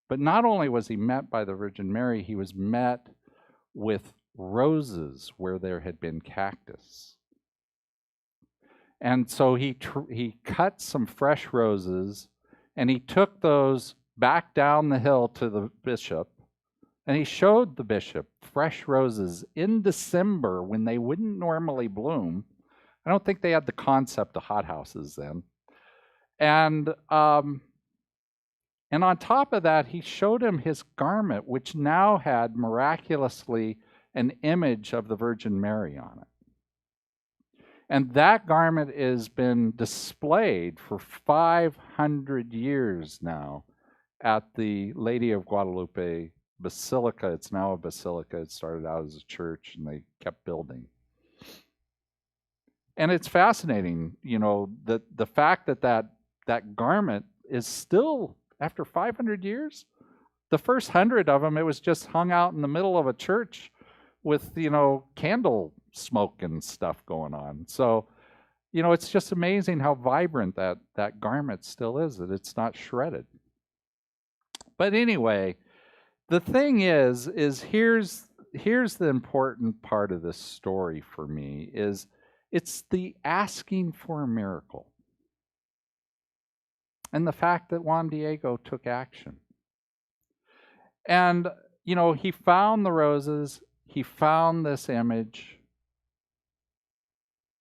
But not only was he met by the Virgin Mary, he was met with roses where there had been cactus. And so he cut some fresh roses, and he took those back down the hill to the bishop, and he showed the bishop fresh roses in December when they wouldn't normally bloom. I don't think they had the concept of hothouses then. And on top of that, he showed him his garment, which now had miraculously an image of the Virgin Mary on it. And that garment has been displayed for 500 years now at the Lady of Guadalupe Basilica. It's now a basilica. It started out as a church, and they kept building. And it's fascinating, you know, the fact that garment is still, after 500 years, the first 100 of them, it was just hung out in the middle of a church with, you know, candle smoke and stuff going on. So, you know, it's just amazing how vibrant that garment still is, that it's not shredded. But anyway, the thing is here's the important part of this story for me, is it's the asking for a miracle. And the fact that Juan Diego took action. And, you know, he found the roses, he found this image.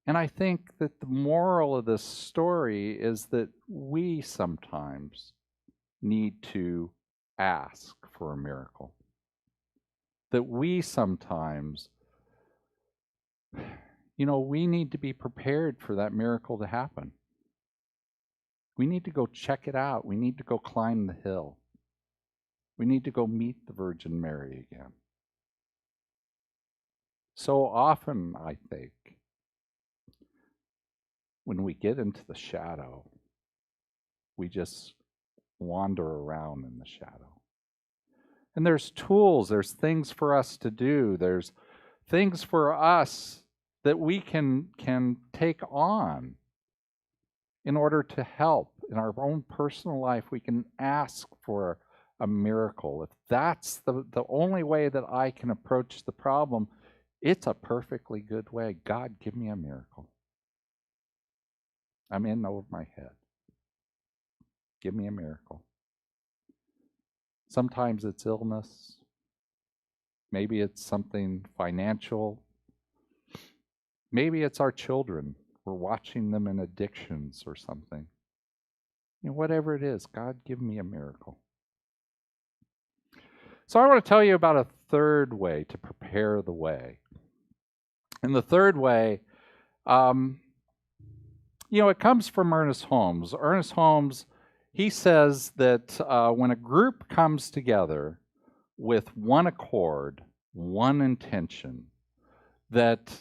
And I think that the moral of this story is that we sometimes need to ask for a miracle. That we sometimes, you know, we need to be prepared for that miracle to happen. We need to go check it out. We need to go climb the hill. We need to go meet the Virgin Mary again. So often, I think, when we get into the shadow, we just wander around in the shadow. And there's tools, there's things for us to do, there's things for us that we can take on in order to help in our own personal life. We can ask for a miracle. If that's the only way that I can approach the problem, it's a perfectly good way. God, give me a miracle. I'm in over my head. Give me a miracle. Sometimes it's illness. Maybe it's something financial. Maybe it's our children. We're watching them in addictions or something. You know, whatever it is, God, give me a miracle. So I want to tell you about a third way to prepare the way. And the third way, you know, it comes from Ernest Holmes. Ernest Holmes, he says that when a group comes together with one accord, one intention, that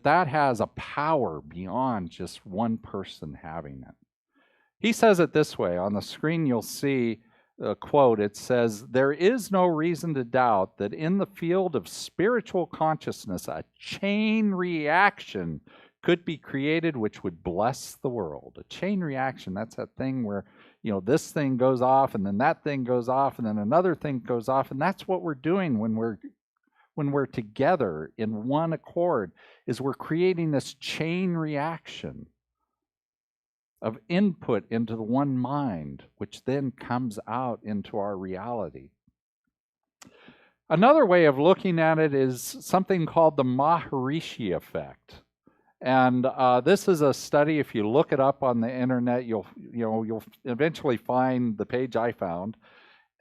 that has a power beyond just one person having it. He says it this way. On the screen you'll see a quote. It says, "There is no reason to doubt that in the field of spiritual consciousness, a chain reaction could be created which would bless the world." A chain reaction, that's that thing where, you know, this thing goes off and then that thing goes off and then another thing goes off. And that's what we're doing when we're together in one accord, is we're creating this chain reaction of input into the one mind, which then comes out into our reality. Another way of looking at it is something called the Maharishi effect. And this is a study. If you look it up on the internet, you'll eventually find the page I found.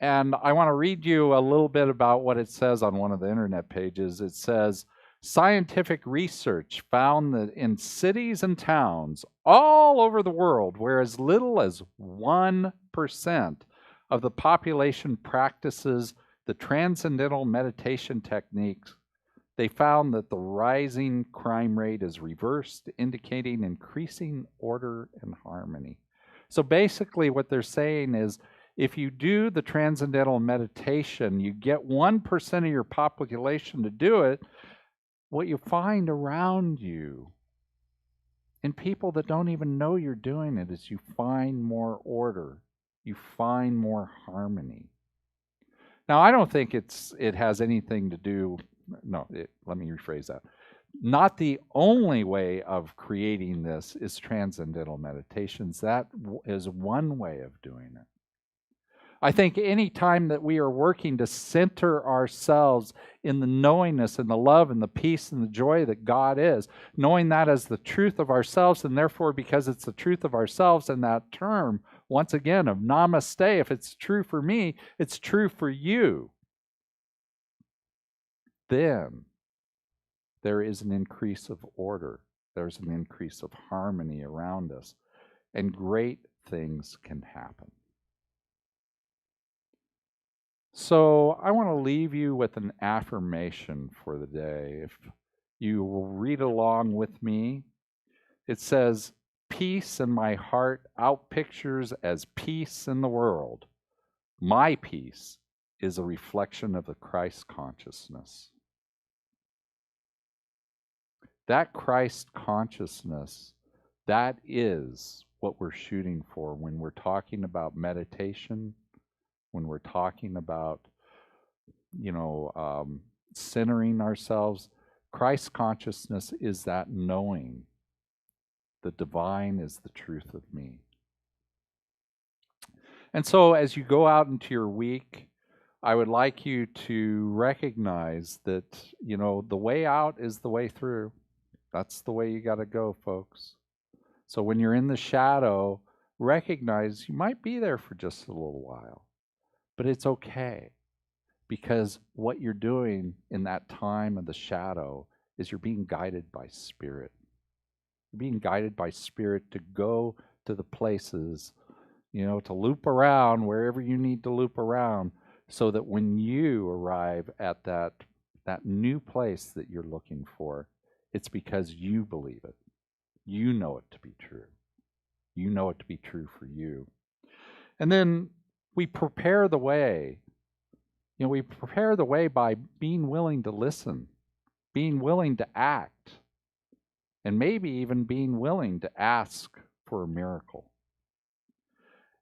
And I want to read you a little bit about what it says on one of the internet pages. It says, "Scientific research found that in cities and towns all over the world, where as little as 1% of the population practices the transcendental meditation techniques, they found that the rising crime rate is reversed, indicating increasing order and harmony." So basically what they're saying is, if you do the transcendental meditation, you get 1% of your population to do it, what you find around you, in people that don't even know you're doing it, is you find more order, you find more harmony. Now, I don't think it has anything to do, let me rephrase that. Not the only way of creating this is transcendental meditations. That is one way of doing it. I think any time that we are working to center ourselves in the knowingness and the love and the peace and the joy that God is, knowing that as the truth of ourselves, and therefore because it's the truth of ourselves, and that term, once again, of namaste, if it's true for me, it's true for you, then there is an increase of order. There's an increase of harmony around us, and great things can happen. So I want to leave you with an affirmation for the day. If you will read along with me, it says, "Peace in my heart outpictures as peace in the world. My peace is a reflection of the Christ consciousness." That Christ consciousness, that is what we're shooting for when we're talking about meditation, when we're talking about, centering ourselves. Christ consciousness is that knowing the divine is the truth of me. And so as you go out into your week, I would like you to recognize that, the way out is the way through. That's the way you got to go, folks. So when you're in the shadow, recognize you might be there for just a little while, but it's okay, because what you're doing in that time of the shadow is you're being guided by Spirit. You're being guided by Spirit to go to the places, to loop around wherever you need to loop around, so that when you arrive at that new place that you're looking for, it's because you believe it. You know it to be true. You know it to be true for you. And then we prepare the way. We prepare the way by being willing to listen, being willing to act, and maybe even being willing to ask for a miracle.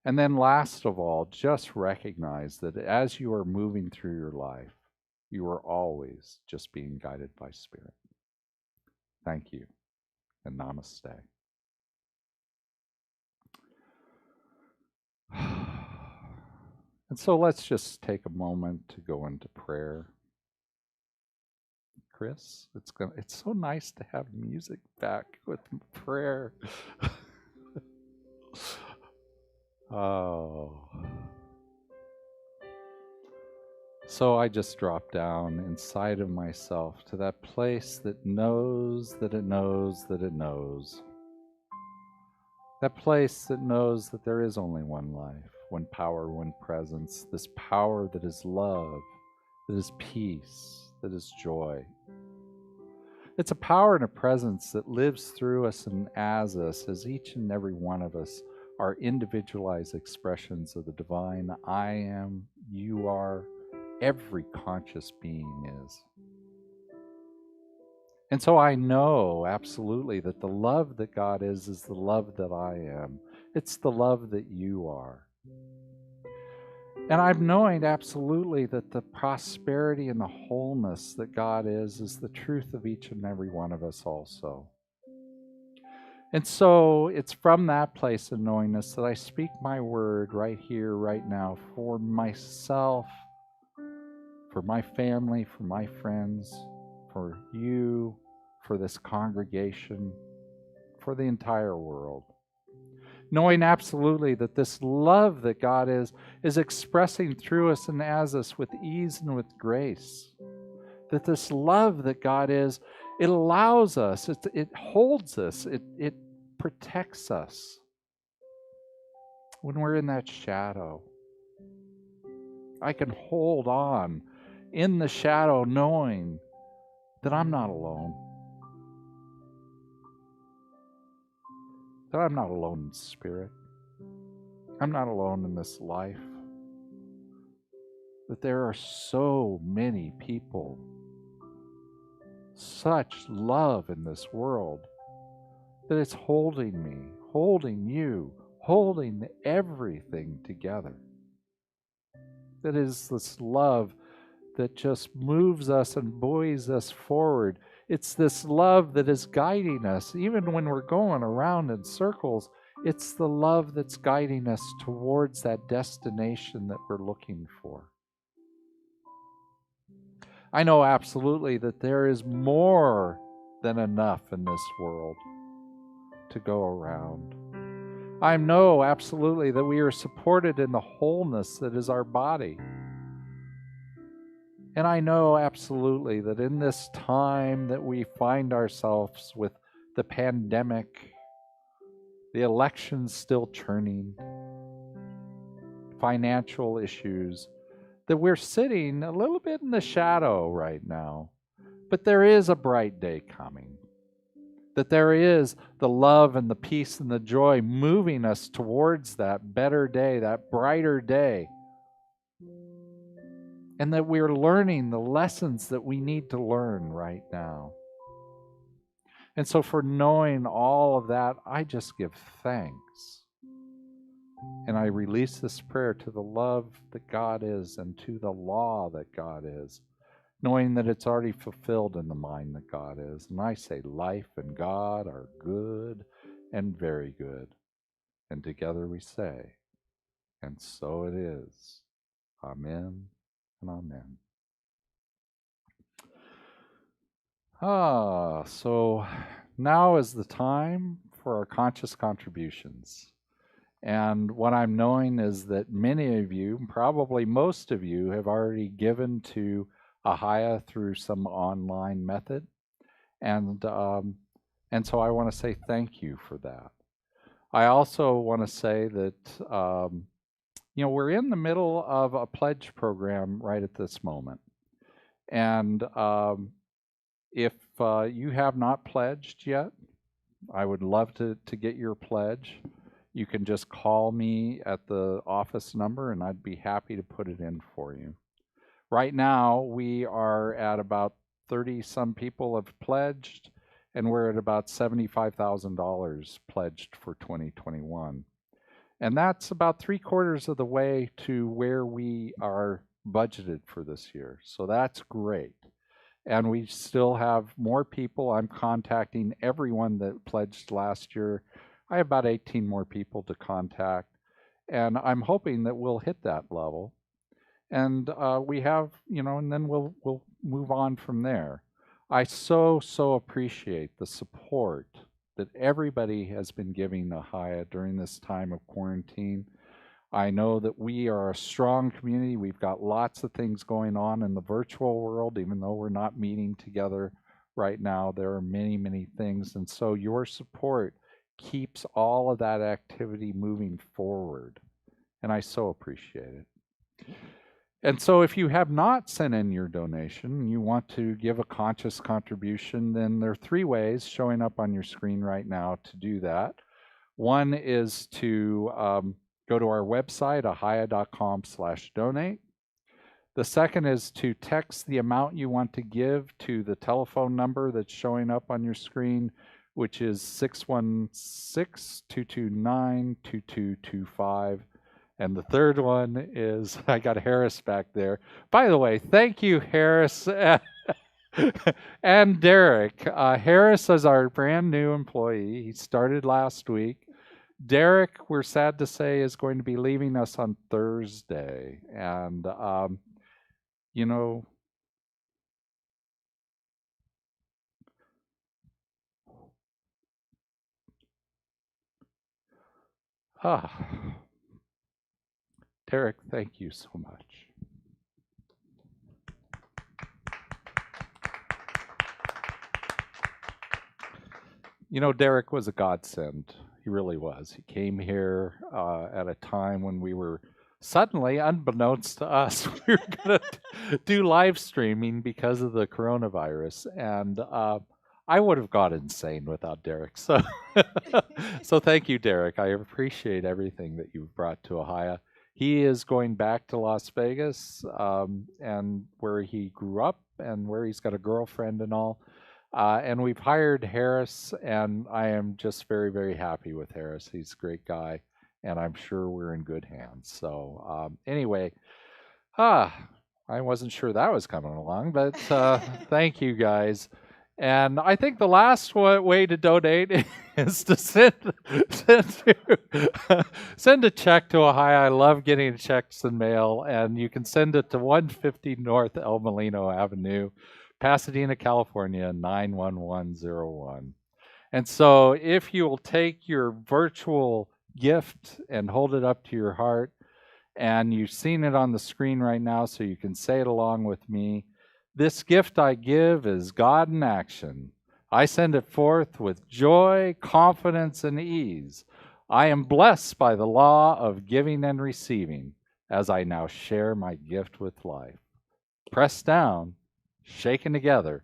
And then last of all, just recognize that as you are moving through your life, you are always just being guided by Spirit. Thank you, and namaste. And so let's just take a moment to go into prayer. Chris, it's so nice to have music back with prayer. Oh. So I just drop down inside of myself to that place that knows that it knows that it knows. That place that knows that there is only one life, one power, one presence, this power that is love, that is peace, that is joy. It's a power and a presence that lives through us and as us, as each and every one of us are individualized expressions of the divine I am, you are, every conscious being is. And so I know absolutely that the love that God is the love that I am. It's the love that you are. And I'm knowing absolutely that the prosperity and the wholeness that God is the truth of each and every one of us also. And so it's from that place of knowingness that I speak my word right here, right now, for myself, for my family, for my friends, for you, for this congregation, for the entire world. Knowing absolutely that this love that God is expressing through us and as us with ease and with grace. That this love that God is, it allows us, it holds us, it protects us when we're in that shadow. I can hold on in the shadow knowing that I'm not alone. That I'm not alone in spirit. I'm not alone in this life. That there are so many people, such love in this world, that it's holding me, holding you, holding everything together. that is this love that just moves us and buoys us forward. It's this love that is guiding us, even when we're going around in circles. It's the love that's guiding us towards that destination that we're looking for. I know absolutely that there is more than enough in this world to go around. I know absolutely that we are supported in the wholeness that is our body. And I know absolutely that in this time that we find ourselves with the pandemic, the elections still churning, financial issues, that we're sitting a little bit in the shadow right now. But there is a bright day coming. That there is the love and the peace and the joy moving us towards that better day, that brighter day. And that we're learning the lessons that we need to learn right now. And so for knowing all of that, I just give thanks. And I release this prayer to the love that God is and to the law that God is, knowing that it's already fulfilled in the mind that God is. And I say life and God are good and very good. And together we say, and so it is. Amen and amen. So now is the time for our conscious contributions. And what I'm knowing is that many of you, probably most of you, have already given to Ahiah through some online method. And so I want to say thank you for that. I also want to say that, we're in the middle of a pledge program right at this moment. And if you have not pledged yet, I would love to get your pledge. You can just call me at the office number and I'd be happy to put it in for you. Right now, we are at about 30 some people have pledged, and we're at about $75,000 pledged for 2021. And that's about 3/4 of the way to where we are budgeted for this year. So that's great. And we still have more people. I'm contacting everyone that pledged last year. I have about 18 more people to contact. And I'm hoping that we'll hit that level. And we have, and then we'll move on from there. I so appreciate the support that everybody has been giving Ahiah during this time of quarantine. I know that we are a strong community. We've got lots of things going on in the virtual world, even though we're not meeting together right now. There are many things. And so your support keeps all of that activity moving forward. And I so appreciate it. And so if you have not sent in your donation and you want to give a conscious contribution, then there are 3 ways showing up on your screen right now to do that. One is to go to our website, ahiah.com/donate. The second is to text the amount you want to give to the telephone number that's showing up on your screen, which is 616-229-2225. And the third one is, I got Harris back there. By the way, thank you, Harris and Derek. Harris is our brand new employee. He started last week. Derek, we're sad to say, is going to be leaving us on Thursday. And, Derek, thank you so much. Derek was a godsend. He really was. He came here at a time when we were suddenly, unbeknownst to us, we were going to do live streaming because of the coronavirus. And I would have gone insane without Derek. So, so thank you, Derek. I appreciate everything that you've brought to Ahiah. He is going back to Las Vegas and where he grew up and where he's got a girlfriend and all. And we've hired Harris, and I am just very happy with Harris. He's a great guy, and I'm sure we're in good hands. So anyway, I wasn't sure that was coming along, but thank you guys. And I think the last way to donate is to send a check to Ahiah. I love getting checks in mail, and you can send it to 150 North El Molino Avenue, Pasadena, California, 91101. And so if you will take your virtual gift and hold it up to your heart, and you've seen it on the screen right now, so you can say it along with me. This gift I give is God in action. I send it forth with joy, confidence, and ease. I am blessed by the law of giving and receiving as I now share my gift with life. Pressed down, shaken together,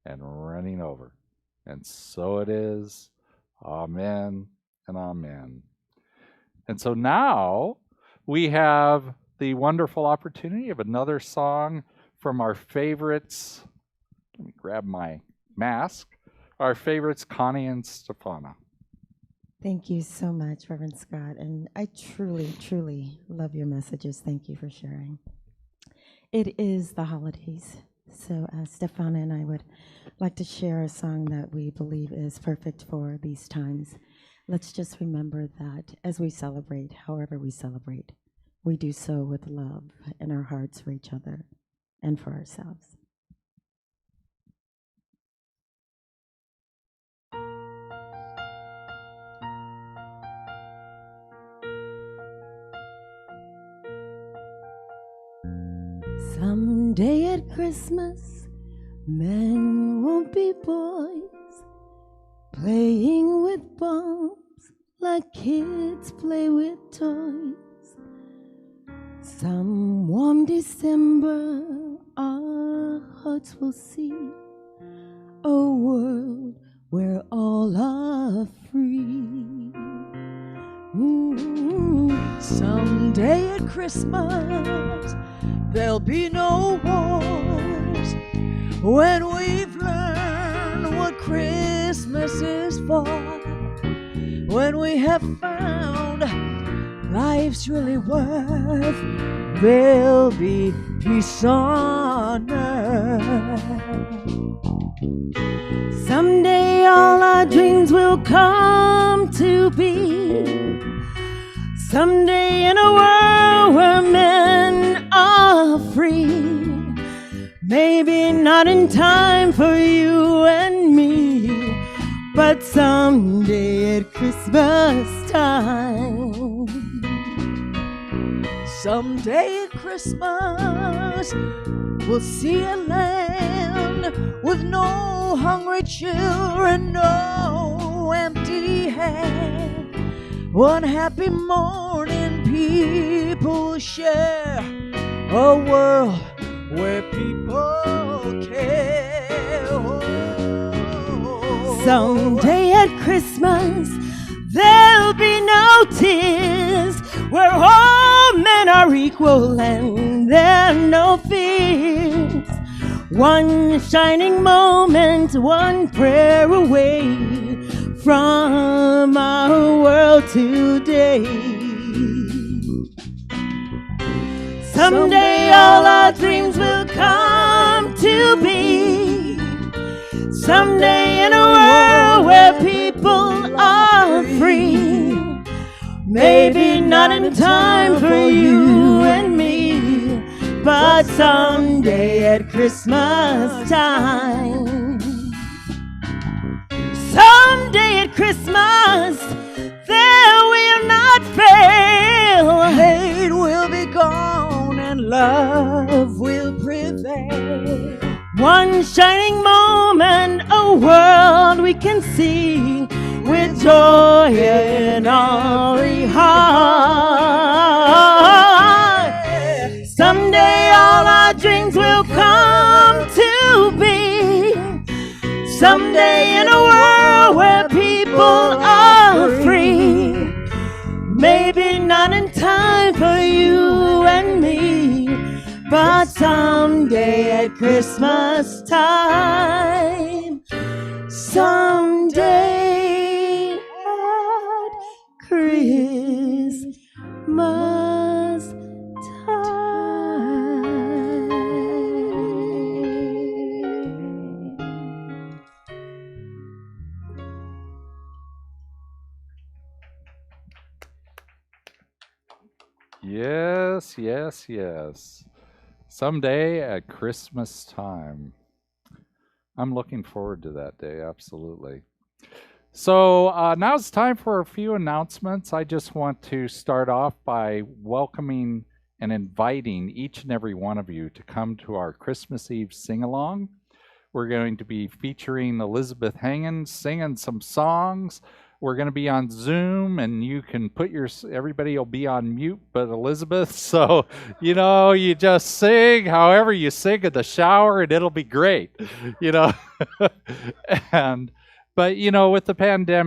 and running over. And so it is. Amen and amen. And so now we have the wonderful opportunity of another song from our favorites. Let me grab my mask. Our favorites, Connie and Stefana. Thank you so much, Reverend Scott. And I truly, truly love your messages. Thank you for sharing. It is the holidays. So Stefana and I would like to share a song that we believe is perfect for these times. Let's just remember that as we celebrate, however we celebrate, we do so with love in our hearts for each other and for ourselves. Someday at Christmas, men won't be boys, playing with bombs like kids play with toys. Some warm December, our hearts will see a world where all are free. Someday at Christmas, there'll be no wars when we've learned what Christmas is for. When we have found life's really worth, there'll be peace on earth. Someday all our dreams will come to be. Someday in a world where men are free. Maybe not in time for you and me, but someday at Christmas time. Someday at Christmas, we'll see a land with no hungry children, no empty hand. One happy morning, people share a world where people care. Someday at Christmas, there'll be no tears, where all men are equal and there are no fears. One shining moment, one prayer away from our world today. Someday all our dreams will come to be. Someday in a world where people are free. Maybe not in time for you and me, but someday at Christmas time. Someday at Christmas, there will not fail. Hate will be gone and love will prevail. One shining moment, a world we can see with joy in our heart. Someday all our dreams will come to be. Someday in a world where people are free. Maybe not in time for you and me, but someday at Christmas time. Someday at Christmas time. Yes, yes, yes. Someday at Christmas time. I'm looking forward to that day, absolutely. So now it's time for a few announcements. I just want to start off by welcoming and inviting each and every one of you to come to our Christmas Eve sing-along. We're going to be featuring Elizabeth Hangen singing some songs. We're going to be on Zoom, and you can put everybody will be on mute but Elizabeth. So, you just sing however you sing in the shower, and it'll be great, But, with the pandemic,